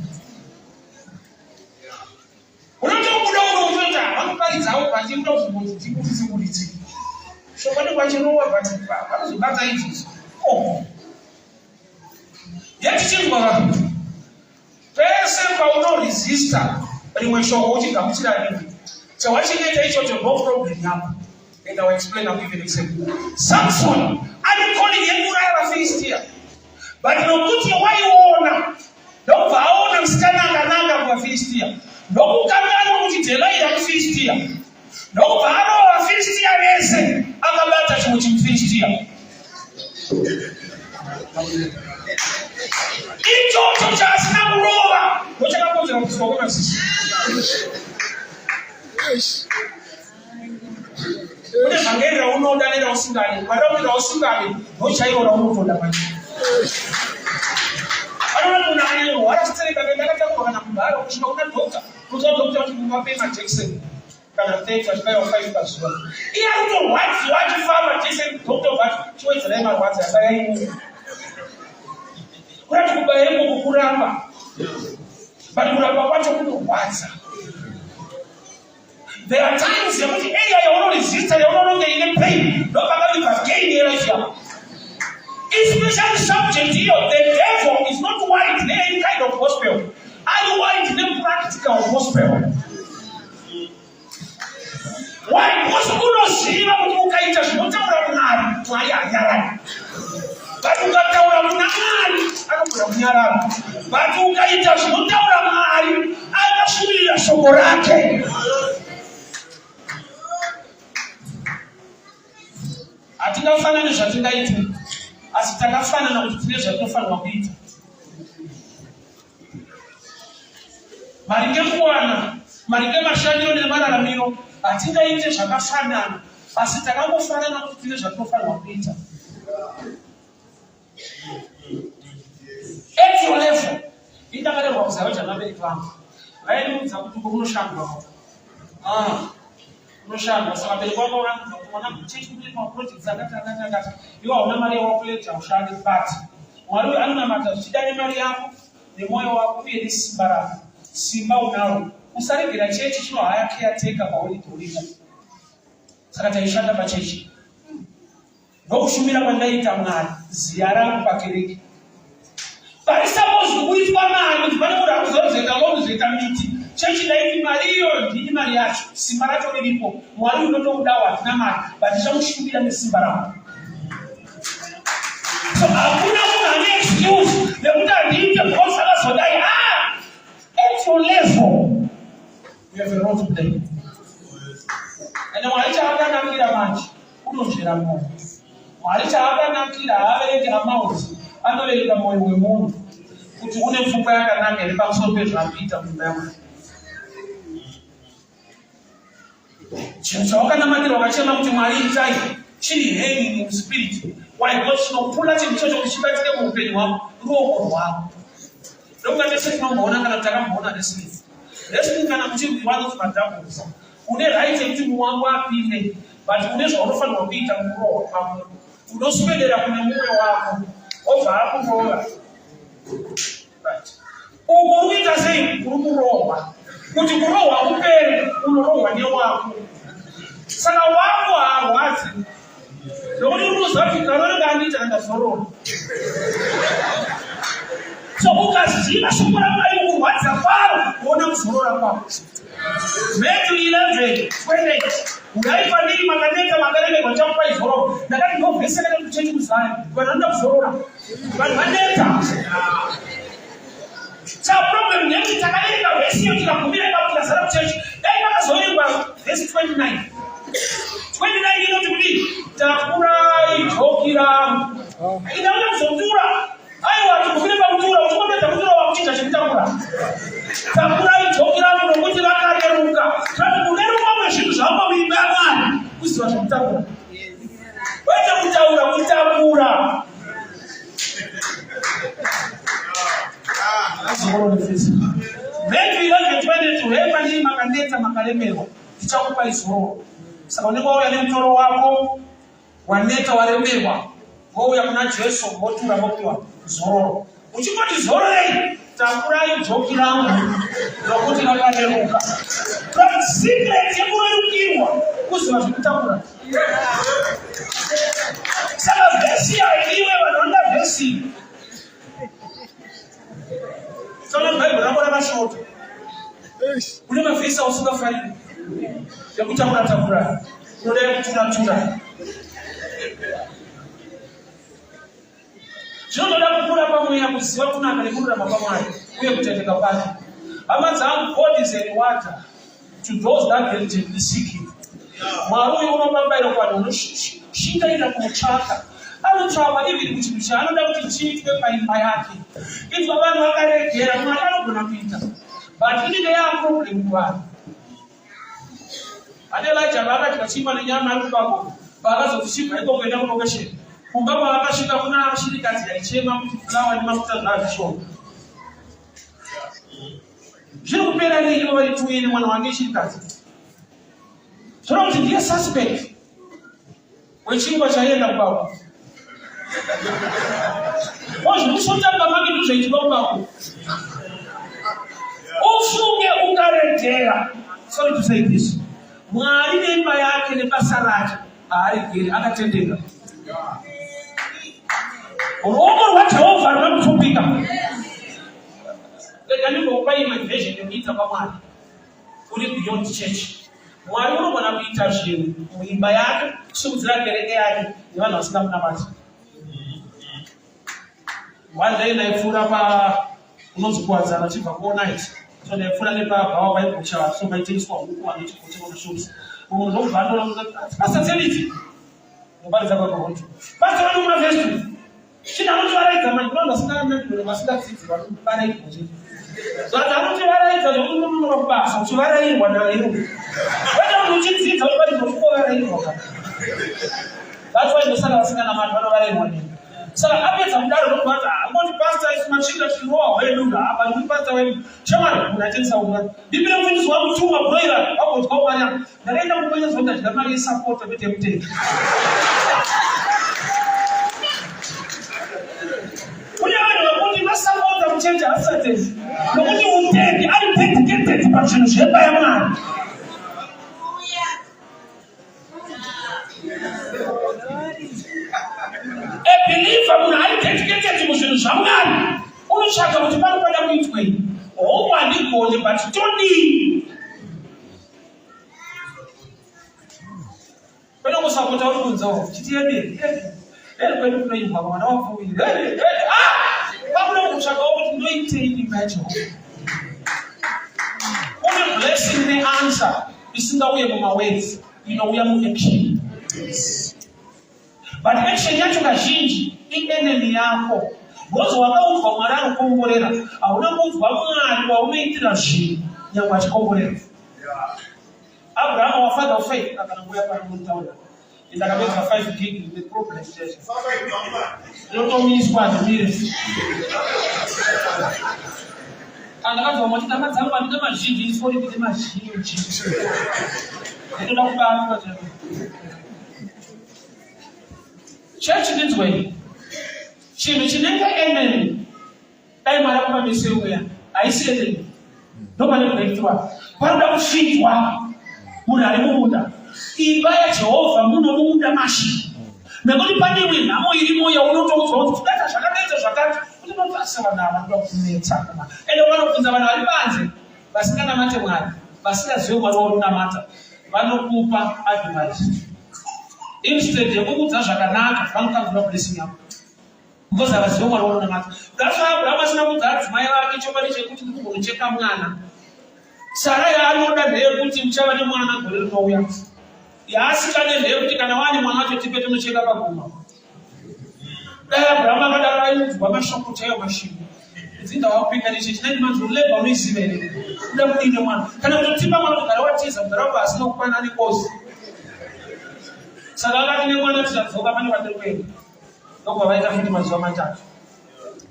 Unacho kudogo mtoto, wanapaliza au pati mdogo mmoja so kwani kwa chinowa batipa, wanazobata hizi. Oh. Yet it is what person will resist but when show what you come to. So what you get is no problem now. And I'll explain, I'll give you an example. Samson, I'm calling him Uriah Philistia. But no put your why you own. No power and stand another Philistia. No Kamano with Elijah Philistia. No power of Philistia racing. I'm about to shoot him Philistia. Icho chasi na kuroba. Ngoja kapote na kusogoma sisi. Ule mangera unodanira usungani. Madamira usungani. Ngoja hiyo na unotonda pani. Ana kuna hayo wala sitari kakata kwa na mbaro kushinda unatoka. Kutoka dokta kumapema Jackson. Kana take a pair of 5 plus 1. Iya uto what farmer Jackson dokta what choice rema what asai. Kuna tukubayemo kukuramba. But kuramba kwacho kunowaza. There are times in which you don't resist and you don't get any pain. No matter if you gain the area. Especially subject here, the devil is not white in any kind of gospel. Are you white in a practical gospel? Why? Because you don't see what you can just not around. Why are you? But you got down on the but you can just not around. I'm assuming you're so correct. Atingafana na zvatingaita asi takafana na kuti tine zvatinofanirwa kuita. Maringe kuwana, maringe mashandiro nemararamiro atingaite zvakafanana asi takangofanana kuti tine zvatinofanirwa kuita. At your level, indakarerwa kuzava chavabereki vangu vainoudza kuti kunoshandwa unoshanda saka bereki wako unaona kuchechi kule kwa project zakata iwa una mali yako kuleta ushande but Mwari anonamata chidani mali yako ni moyo wako uye ni simba lako simba unalo usaregera chechi chino haya caretaker pauritorika saka taishanda pachechi ndokushumira kwandaita Mwari ziya rangu pakereke parisapozi kuitwa mari kuti pane kuda kuzorozeka ngokuzoita miti chechi daiti mariyo ndini mari yacho simba racho riripo Mwari unotoudawo hatina mari batichamushumbira nesimba rangu. So hakuna munhu ane excuse nekuti handiite because akazodai at your level you have a role to play. And Mwari chaakanakira manje unonzvera mwoyo. Mwari chaakanakira haavereki amauti anovereka mwoyo wemunhu kuti une pfungwa yakanaka iri pamusoro pezvakuita mumba yaMwari. Chinhu chawakanamakira wakachema kuti Mwari itai chiri hanging in spirit. Why God chinopfuura chinhu ichocho kuti chibatike muupenyu hwako ruoko rwako. Ndokuti tese tinomboona kana takamboona wrestling kana muchiri one of madoubles une right yekuti mumwe wangu apinde but une zvaunofanirwa kuita muroho wako unoswedera kune mumwe wako obva akuroora. Uko uita sei uri kurohwa kuti kurohwa kupere unorohwa newako saka wako haarwadzi nokuti unoziva kuti karo rega andiita andazorora. So ukaziva shoko raMwari kurwadza kwaro kuona kuzorora kwako. Matthew 11:28 ngaipa ndiri makaneta makaremerwa chakupa izororo ndakati ndovhesera nekuchechi kuzari vanhu vanoda kuzorora vanhu vaneta. Saka problem yekuti takaverenga vhesi iyo tikagumira ipapo tikazara kuchechi dai pakazoverengwa vhesi 29 inoti kuti takurai joki rangu inauda kuzotura aiwa tikugumire pakutura uchingopedza kutura wakuchinja chekutakura takurai joki rangu nokuti rakareruka kuti kureruka kwezvinhu zvapa muimba yaMwari kuziva zvekutakura kwete kutaura kutakura. Matthew 11:22 hepa ndiri makaneta makaremerwa tichakupa izororo. Saka unenge wauya nemutoro wako waneta waremerwa wouya kuna Jesu wotura wopiwa zororo uchingoti zororei takurai joki rangu nokuti rakareruka. But secret yekurerukirwa kuziva zvekutakura. Saka vhesi haidiwe vanoda vhesi. Saka bhaibheri rako rakashota. Une mavhesi ausingafariri yekutakura takura unoda yekutura. Zvinoda kukura pamweya kuziva kunaka nekururama kwaMwari uye kutendeka kwake. Hama dzangu, God is a rewarder to those that diligently seek him. Mwari uyu unobabaira kuvanhu vanoshingaira kumutsvaka. Anotsvaka even kuti chinhu chaanoda kuti chiitwe paimba yake. If vanhu vakaregera Mwari anogona kuita. But inenge yaaproblem kuvanhu. Ane Elijah vakati vachimba nenyama ari kubako vakazoti chibva iko kuenda kulokesheni. Kumba kwavakasvika kuna shirikadzi yaichema kuti fulawa nemafuta zvaazvishoma. Zviri kupera nei ivo vari tuine mwana wange shirikadzi? Zvinoda kuti ndiye suspect wechingwa chaienda kubako. Zvinokusotanga make ndozvaitika kubako. Ufunge ukaregera. Sorry to say this. Mwari neimba yake nebasa rake haaregeri akatendeka. Ruoko rwaJehovha runokupfumbika. Ndinongokupa imagination yekuita kwaMwari uri beyond church. Mwari unogona kuita zvinhu muimba yake kusimudzira kereke yake nevanhu vasina kunamata. One day ndaipfuura unonzi kuwadzana chibva kuonight. So ndaipfuura nepabhawa paibhucha so paitengeswa huku vanochikocheka mashops. Munhu ndobva andoona kuti pastor Tseniti nobaridza kwaKoronto. Pastor vanokuna vhesi china kuti varaidza manhonda asingaamenduro vasingadzidzi vanobarairwa chete. Saka anoti varaidza zvokunonoka kubasa kuti varairwa nayo. Kwete kuti uchidzidza unobarirwa kuti varairwa kana. That's why ndosaka vasinganamati vanovarairwa nini. Saka apedza kudaro ndokubata angoti pastor isimachinga chirowa hwedu apa ndi pastor wedu. Chamari unatengesa umwana. Ndipire mfundisi wangu chuma broiler wako kwaMwari. Ndakaenda kumbonya zonda ndamari support bete mteki. Kunyama ndokuti masapota mchenja asatezi. Nokuti uteki ari dedicated pachinhu zvemba yaMwari. A believer munhu ari dedicated muzvinhu zvaMwari unotsvaka kuti panofanira kuitwei. Handigoni but todii. Pano kusapota uri kunzawo chitienderi kwedu kunoibva mwana wapfuwiri pakuda kutsvakawo kuti ndoitei imba yaJehovha. Une blessing neanswer isingauye mumawords inouya muaction. But action yacho kazhinji ienemy yako. Because wakaunzwa Mwari anokuongorera, hauna kunzwa Mwari waunoitira zvinhu nyangwe achikuongorera. Abraham our father of faith akanangoya pano mutaura. Ndakapedza 5 gig with problem station. Ndotomiswa ndimire. Andakabva moti tama dzangu andina mazhinji isori kuti mazhinji. Ndoda kubata kuti church needs way. Chinhu chinenge enemy dai Mwari akupamisa uya haisi enemy. Ndomane breakthrough. Panoda kusvitwa munhu ari mumuda. Imba yaJehovha munomuda mashi. Nekuti pane imwe nhamo irimo yaunotoudzwa kuti data zvakadaita zvakati kuti notasa vanhu ava vanoda kunetsa. Ende vanobvunza vanhu vari panze vasinganamate Mwari, vasingazivi Mwari waunamata, vanokupa advice. Instead yekukuudza zvakanaka vanokanzura blessing yako. Because havazivi Mwari waunamata. That's why Abraham asina kuudza adzimai vake chokwadi chekuti ndikunocheka mwana. Sara yaanoda ndeyekuti muchava nemwana gore rinouya. Yaasikane ndeyekuti kana wani mwana wacho tipe tonocheka paguma. Dai Abraham akadaro aiudzwa mashoko chaiwo mashingo. Dzinda wapinga neche chinani manzi uleba unoiziva here. Kuda kudine mwana. Kana kutotipa mwana kugara watiza kugara wako asina kukwana nekosi. Saka akati nemwana tichadzoka pane patiri kuenda. Ndokwa vaita futi mazuva matatu.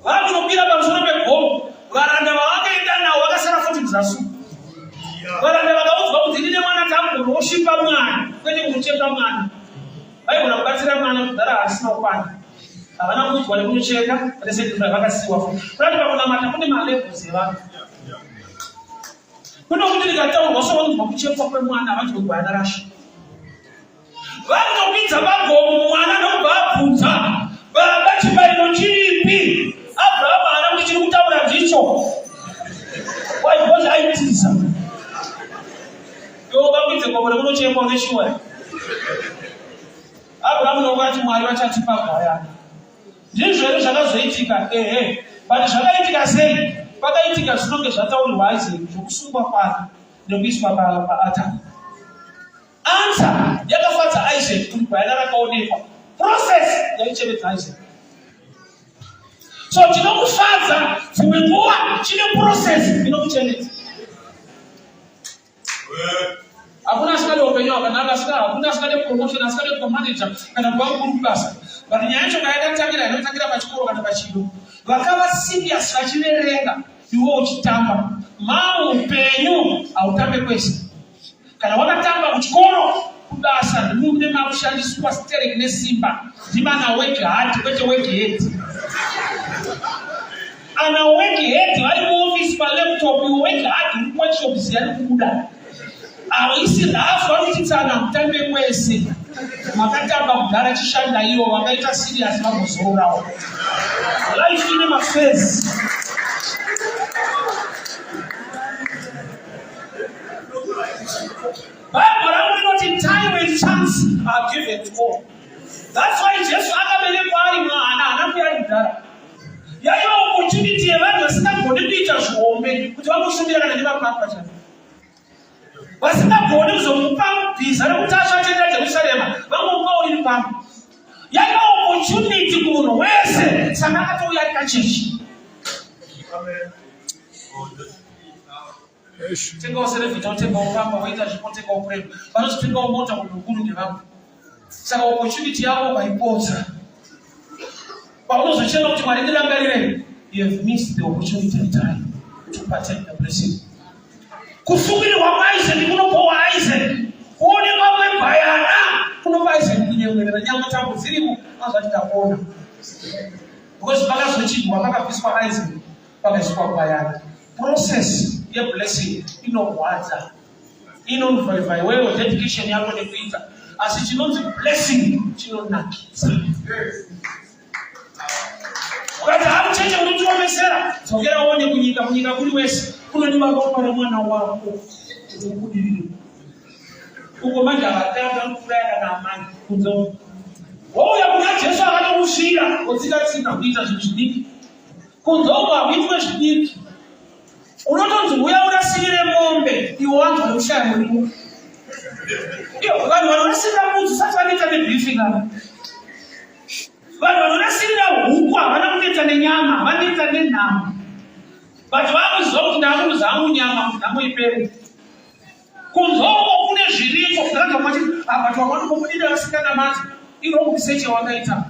Vakunopira pamusoro pegomo. Varanda vavakaenda nawo vakasara futi muzasi. Varanda vakaudzwa kuti ndine mwana tangu oshipa Mwari kwete kunocheka mwana. Vaigona kubatsira mwana kugara asina kukwana. Havana kuudzwa nekunocheka vatiseti vakasiyiwa futi. Kurati pakunamata kune malevels evanhu. Kuno kuti ndikataurwa sokunzwa kuchekwa kwemwana havachogwana rasha. Vanotopinza pagomo mwana ndokubva abvunza baba chibayiro chiripi? Abraham haana kuti chiri kutaura ndicho. Why? Because aitiza. Vakuidze gomo rekunochekwa neshuwa. Abraham nokati Mwari vachatipa gwayana. Ndizvo here zvakazoitika. But zvakaitika sei? Pakaitika zvinonge zvataurirwa Isaac zvokusungwa kwake nekuiswa paatari. Answer yakafadza Isaac kuti gwayana rakaonekwa. Process yaichevedza Isaac. So chinokufadza dzimwe nguva chine process inokuchenedza. Hakuna asikade upenyu hwakanaka, hakuna asikade promotion, asikade kuva manager kana kuva mukuru kubasa. But nyaya yacho yakatangira inotangira pachikoro kana pachido. Vakava serious vachiverenga iwe uchitamba. Upenyu hautambe kwese. Kana wakatamba kuchikoro kubasa ndimune makushandiswa steering nesimba. Ndimana work hard kwete work head. Ana work head vari muoffice palaptop you work hard workshop ziyani kubuda. Awisi lafu vanotitsana mutambe kwese. Makatamba kugara chishanda iwo vakaita serious vagozororawo. Life ine mafezi. Bible ranoti time and chance are given to all. That's why Jesu akaberekwa ari mwana anakuya kudhara. Yaiva opportunity yevanhu vasingagoni kuita zvihombe kuti vamusumbira kana nevapapa chavo. Vasingagoni kuzomupa bhiza rekuti asvatenda Jerusarema vamupawo iri pamwe. Yaiva opportunity kumunhu wese saka akatouya kachechi. Tengawo serevhita, utengawo pamba, waita zvipo, tengawo prema. Vanozotengawo mota kudukuru nevamwe. Saka opportunity yavo vaipodza. Paunozochema kuti Mwari ndirangarirei, you have missed the opportunity and time to partake the blessing. Kusungirirwa kwaIsaac kunopawo Isaac. Kuonekwa kwegwayana kunopa Isaac kunyengerera nyama tangu dzirimo azvati takuona. Because pakazochidwa pakabviswa Isaac pakaiswa gwayana. Process yeblessing inorwadza, inovhaivhai wewe dedication yako nekuita, asi chinonzi blessing chinonakidza. Ukati hamucheche unotiomesera, dzokera uone kunyika kuri wese kunodiwa ropa remwana wako kubudirire. Uko manje akatanga nkuraya kana amani kunzo. Wouya kuna Jesu akatokusvira wotsika kuita zvinhu zvidiki. Kunzomba kuitwe zvidiki. Unotonzi uya urasirire mombe, iwo wantu vanoshaya muriwo. Iyo vanhu vanorasirira mudzi sati vanoita nebriefing apa. Vanhu vanorasirira huku havana kunoita nenyama, havanoita nenhamo. But vakuziva kuti ndakuza nyama nhamo ipere. Kunzomba kune zviripo kutanga mati apa twavanokubudira vasikana mati iro kuseche wakaita.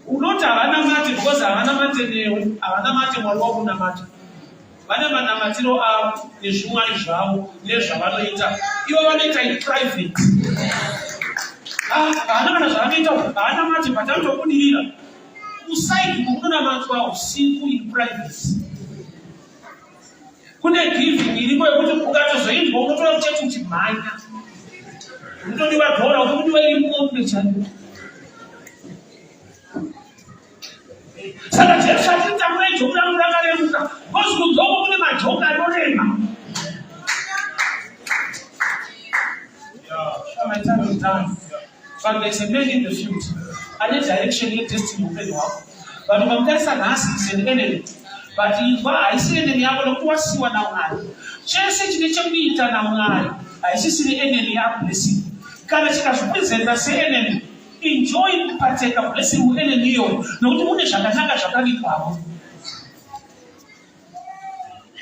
Unoti havana mati because havana mate newe, havana mate mwari wakunamata. Vane manamatiro avo nezvimwari zvavo nezvavanoita. Ivo vanoita private. Havana kana zvavanoita, havana mati patanotobudirira. Kusaidi kunonamatwa usiku in private. Kune giving iripo yekuti ukatozoindwa unotora kuchechi kuti mhanya. Unotodiwa dhora, unotodiwa iri mombe chaiyo. Saka Jesu atitamura ijoku rangu rakareruka. Kozi kunzoko kune majoka anorema. My time is done. But there's a man in the field. And the direction here testing will pay off. But if I'm telling us, it's an enemy. But if I see an enemy, I'm going to see one now. Chase the champion now. I see the enemy are blessing. Can I present the same enemy? Enjoy the partake of blessing with enemy. No, to put a shaka.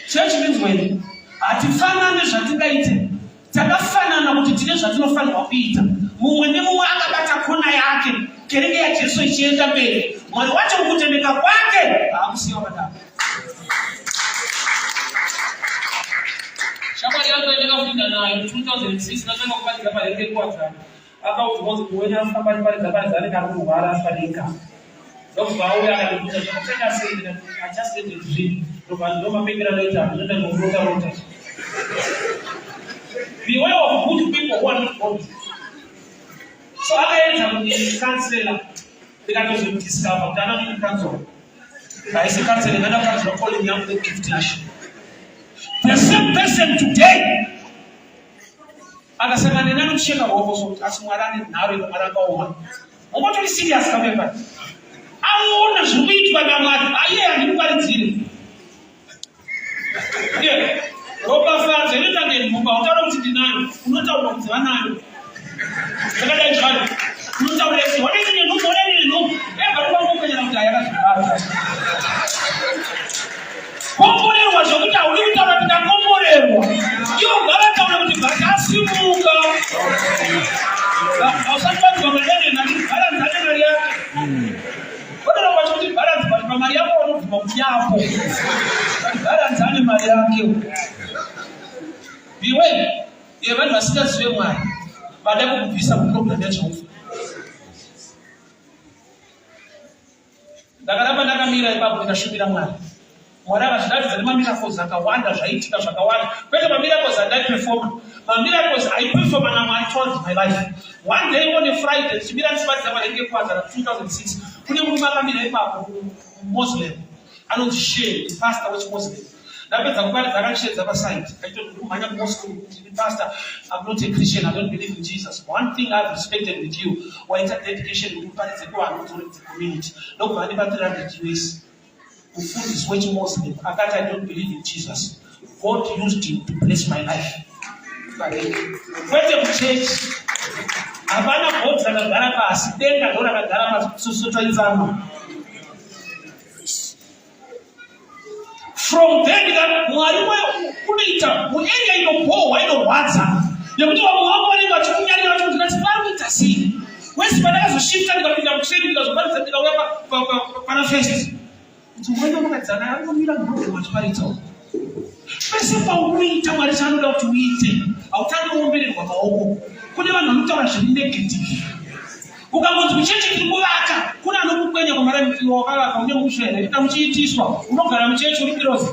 Church means when atifana nezvatikaite takafanana kuti tine zvatinofanirwa kuita. Mumwe nemumwe akabata kona yake, kereke yaJesu ichienda mberi. Mwari wacho kutendeka kwake hakusiya madama. Shamwari yangu ndakafunda nayo 2006 nataka kupatika pale kwakwana. Akauti mwanzo kuona afamba pale zabazani kana kurwara asadika. Ndokubauya akanibuza chakutaka sei na just let it dream. Ndoma pekera later nenda ngorota. Beware of good people who are not godly. So akaenza kuti counselor ndikatozodiscover kuti ana kuti cancel. Haisi counselor ngana cancel calling young the gift. The same person today akasema nena nokusheka roko so asimwarane naro marakaoma. Ngokuti serious kamemba. Aona zvikuitwa naMwari, aye andikuparidzire. Yeah. Ropa fadze nenda nemumba utaura kuti ndinayo, unotaura kuti vanayo. Takadai zvaro. Unotaura kuti wanenge nenhumbu, wanenge nenhumbu. Bari vangokwenya kuti ayakazvibata. Komborerwa zvokuti hauri kutaura kuti ndakomborerwa. Ivo ngavataura kuti vakasimuka. Hausati vanzwa madende nati bharanzane mari yake. Kodero kwacho kuti bharanzi pamari yako vanobvuma kuti yapo. Bharanzane mari yake. Beware, yevanhu vasingazive Mwari vada kukubvisa muprogram yaJehovha. Ndakaramba ndakamira ipapo ndikashumira Mwari. Mwari akazviratidza nemamiracles akawanda zvaitika zvakawanda. Kwete mamiracles andaiperforma. Mamiracles I perform and Mwari told my life. One day on a Friday, ndichimira ndichibatidza parenge kwazara 2006. Kune murume akamira ipapo Muslim. Anonzi Sheikh, the pastor wechiMuslim. Ndapedza kuparidza akachedza paside. Aitoti kumhanya kumosque kuti pastor, I'm not a Christian, I don't believe in Jesus. One thing I've respected with you, waita dedication kuti uparidze kuvanhu kuti community. Ndokubva ndibatira US. Kufundiswa wechiMuslim akati I don't believe in Jesus. God used him to bless my life. Kwete kuchechi havana bhodzi rakagara pasi, denga ndo rakagara pasi kusosotaizana. From then Mwari kunoita muarea inopohwa inorwadza nekuti vamwe vavo vanenge vachikunyarira kuti ndikati parikuita sei. Wesi pandakazoshinda ndikapinda mutreni ndikazoparidza ndikauya pana fest. Kuti umwene mukadzana arikumira muromo wachiparidzawo. Pese paunoita Mwari chaanoda kuti uite, hautange kuombererwa maoko. Kune vanhu vanotaura zviri negative. ukangonzi muchechi kirikuvaka kuna anokukwenya kwamara mutiro wakavaka une mushene ita muchiitiswa unogara muchechi uri kirozi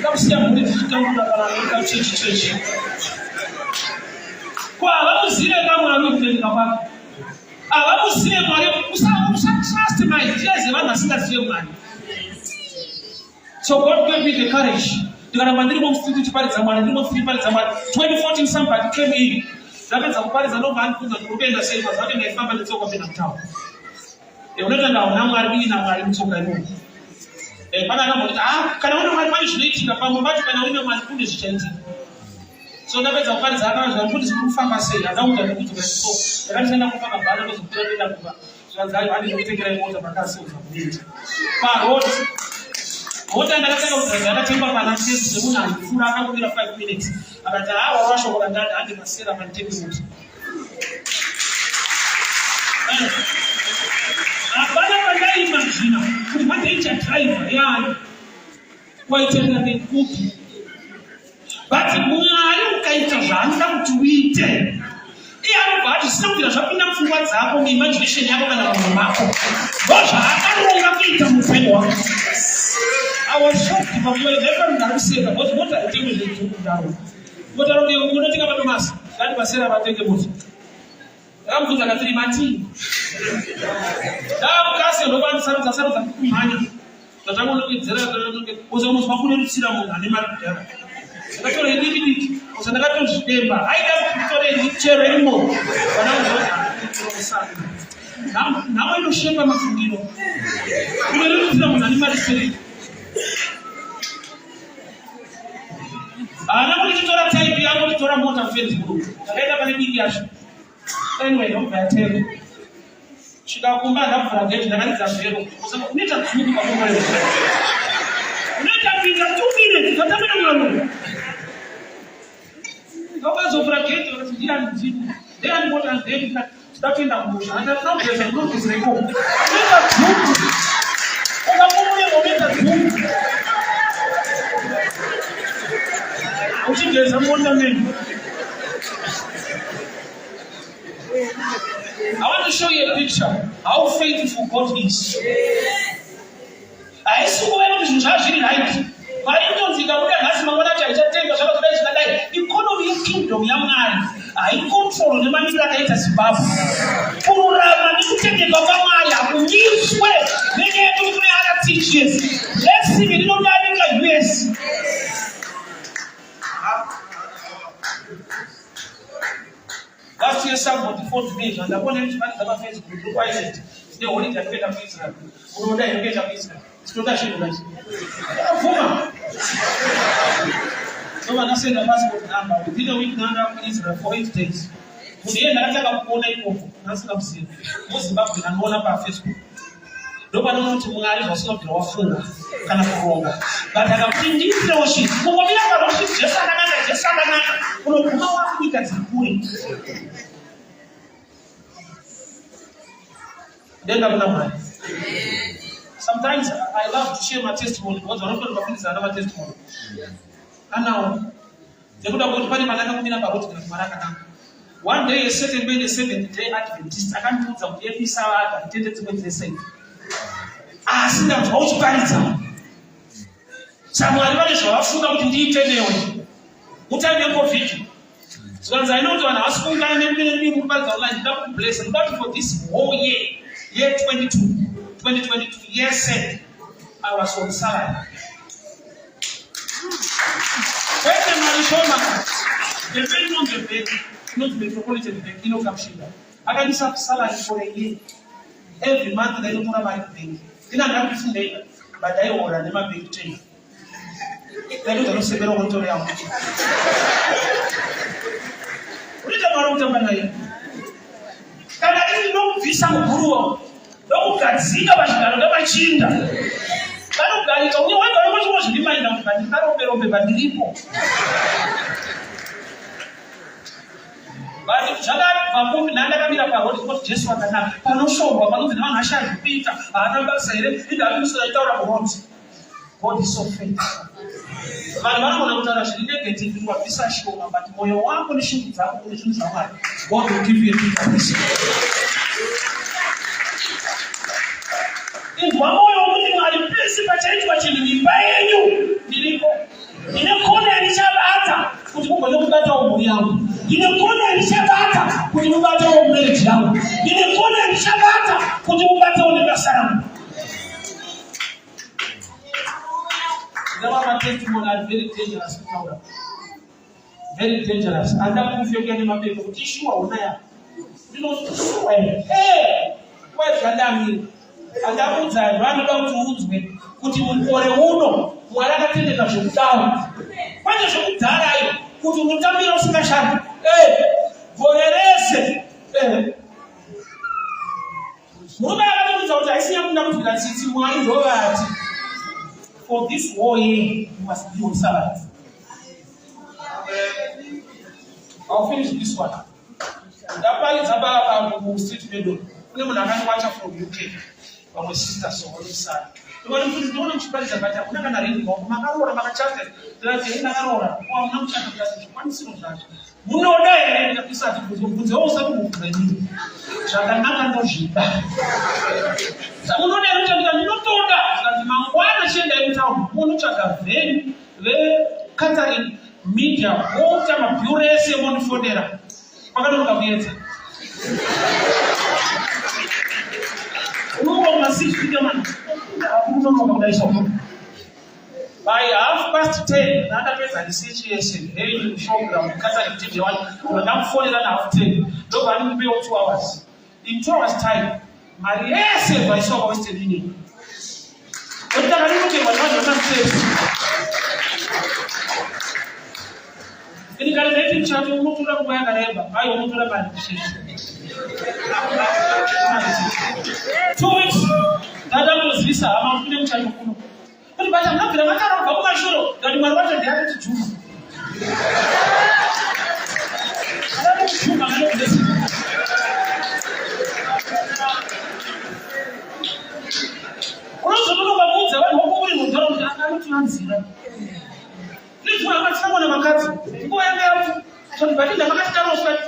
ngakusiya mhuri dzichitambura kana anoita muchechi ko havamuzive kamwari wekutenga kwake havamuzive mwari usatrust maideas evanhu vasingazive mwari. So God gave me the courage. Ndikaramba ndiri mumufiti tiparidza Mwari, ndiri mumufiti tiparidza Mwari. 2014 somebody came in. Ndapedza kuparidza ndobva andibvunza kuti urikuenda sei mazvati ndaifamba netsoka kuenda kutaura. Unoita ndaona Mwari uye naMwari mutsoka inoyi. Pana akamboti kana une Mwari pane zvinoitika pamwe pacho kana une Mwari kune zvichaitika. So ndapedza kuparidza akazva kuti zviri kufamba sei handauta ndikudzoka netsoka. Ndakati ndienda kupaka bhara ndozokutira kuenda kuba. Zvanzi hayi handi ndikutengerai mota pakasiudza kuenda. Parodi mota ndakatanga kugara akatemba pana tesi semunhu andifura akangomira 5 minutes akati washoko randati handi masera panditengi mota. Hapana pandaimagina kuti pandaichadhiraivha yani waitenda nekupi but Mwari ukaita zvaanoda kuti uite iye anobva ati zvisina kubvira zvapinda mupfungwa dzako neimagination yako kana mumwe mako ndozvaakaronga kuita muupenyu hwako. I was shocked pamoja na ndakuseka but mota haitengwe zvekudaro mota ronge unotenga madomasi ngati basera vatenge mota ndakambvunza katiri mati ndakukase ndokwanisa sarudza kumhanya ndatangondokwedzera uzamunzwa kune rutsira munhu ane mari kudhara ndakatora idiki diki uza ndakatozvidemba aida kutora chero imo namo inoshenga mafungiro kune rutsira munhu ane mari serei ana kuti titora type yangu titora mota Facebook ndakaenda pane diki yacho anyway ndobva yatero chikakumba ndabvura gate ndakadza zvero usaka unoita dzungu pamoyo unoita pinda 2 minutes tatamira mwana ndakazovhura gate wakati ndiani dzungu ndiani mota ndeni ndapinda kumusha ndakabvesa ndokuzireko unoita dzungu ukamumoyo unoita dzungu uchigeza mota nini. I want to show you a picture how faithful God is. Haisikuweka kuti zvinhu zvazviri right. Mari inonzika kuti nhasi mangwana acho haichatenga zvakadai zvingadai. Economy yekingdom yaMwari haikontrolwa nemanira akaita Zimbabwe. Kururama nekutendeka kwaMwari hakunyiswe nenyaya yekuti kune other teachers. Blessing rinodarika US. Last year somebody phoned me and I wanted to find the Facebook. Why is it? They wanted to get a Israel. Who would I get a Israel? It's not actually nice. So when I sent a passport number, within a week now in Israel for 8 days. Would the end I tell a phone I that's what I'm saying. Most Zimbabwe and one up our Facebook. Nobody knows to Mwari was not your phone. Kind of wrong. But I have seen this fellowship. Who will be able to just sometimes I love to share my testimony because I'm not going to finish another testimony. And now, one day, a certain man, a 7th-day Adventist, I can't put some every salad attended to the same. I see them how to carry them. Someone is food out in detail. What I know of it. So as I know to an asking guy named me, but place but for this whole year 2022, year 7, I was on salary. When the Marishona, the very on the bed, not metropolitan bank, Kamshida. I can have salary for a year. Every month they don't have my bank. In a different day, but I order never big change. They don't say they don't want to react. Kana inobvisa muguruwa ndokugadzika pachigaro ndapachinda vanogarika uye wagara kwachimwe zvirimaina kuti vandikaromberombe vandiripo vati zvakabva nandakamira parodi kuti Jesu akanaka panoshorwa panonzi nevanhu ashazi kuita haana basa here indaamisira itaura muroti God is so faithful. Vanhu vanoona kuti zviri negative ndwabvisa shoma, but moyo wako neshungu dzako kune zvinhu zvaMwari. God will give you a big blessing. Indwa moyo wokuti Mwari pese pachaitwa chinhu mimba yenyu ndiripo. Ndine kona yanichabata kuti mugone kubatawo mhuri yangu. Ndine kona yanichabata kuti mubatawo marriage yangu. Ndine kona yanichabata kuti mubatawo nebasa rangu. My testimony are very dangerous. Very dangerous. And that if you get him a bit of tissue or now, you know, hey, where's the damn? And that would say, run about to woods with put him on a wood, whatever thing that should down. Why does you die? Put him on the special. Hey, for a race. I see him now that sits in one door. For this war you must be on salary. I'll finish this one. That is about street middle. When I can watch from UK, or my sister saw on the side. When you don't know about it, I'm not going to read more. Macarona, Macachate, that's in Aurora, or I'm not chatting just one single time. You know, there, the Pisa was also moved. Shaganaka no Shiba. Some of them not told that Mangwana shed in town, Munuchaka, then, Catherine, media, all time of purese one for there. Maganoka Viet. No one must see the man. By 10:30, another person is situation. Hey, you show them Catherine TV one, but I'm 10. Nobody will be 2 hours. In 2 hours' time, Maria said, I saw Western Union. But I look at what I'm saying. In the native church, you look at where I am. I will look at 2 weeks. That was Lisa. I'm not going to but I'm not going to matter of how sure that you are watching the other two. I don't shoot my listen. Also, look about the one who don't answer. Please, what about someone of a cat? Go and somebody that I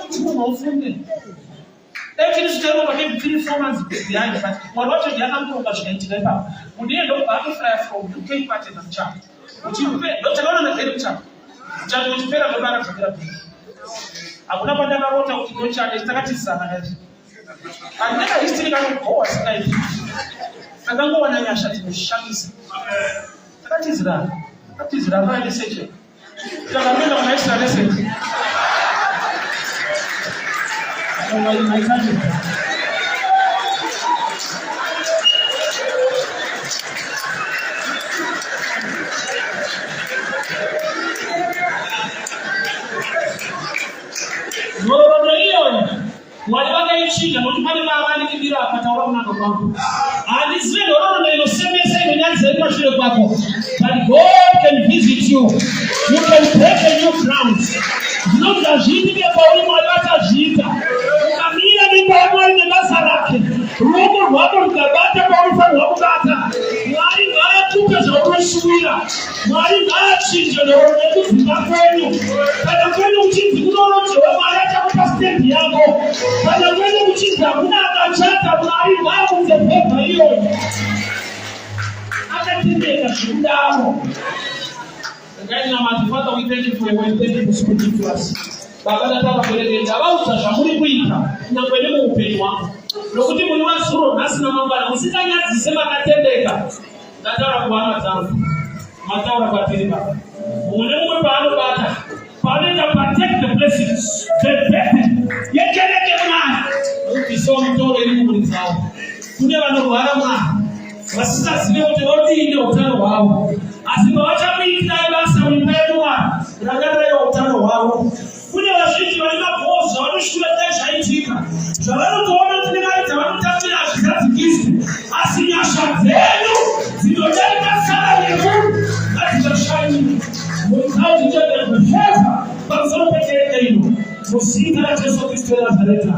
put you on something. That is terrible, maybe 3-4 months behind, but what watching the other people in together. Would you know butterfly from UK party and chat? Would you pay? Don't alone on the very chat. Chat will pay the balance of therapy. I would never wrote out to chat is the and then I still got go as I don't know when I shut in Shamis. That is that. That is the right decision. The extra lesson. My country. Whatever you cheat, what you might have to give up at our own. And it's really all the same that God can visit you. You can break a new ground. Not a genie about my Gita. Camila de Pablo de Nazareth. Robo, Robert, the Bata, Robata. Why not took us over Sweden? Why not children or not for you? But the fellow chief, you know, I have a pastel, Diabo. But the fellow chief, I'm not a chat of my mouth, the paper. I can take a shoot down. Again, my father, we thank you for your way, thank you for speaking to us. Bagada taba kelele abauta shamuri kuita na kwele upendo wangu lokuti muli wasuro nasina mambala musikanya zisema katendeka natara kuana zangu matawra batiriba mule mwe pano bata pale na protect the blessings yekeleke mwana ukisoma mtoro ili muli zao kunya bano barama wasisa sile wote wote ile utano wao asiba wacha mwita basa umpendwa ragara ya utano wao kule washiti walipopoza walishule tesha itika sababu tuona tunaita wanataka kazi kizi asinyasha zenu zilojeka sana yetu katika shani mkao jende kufeza kwa sababu pekee hiyo musika na Yesu Kristo wa Nazareti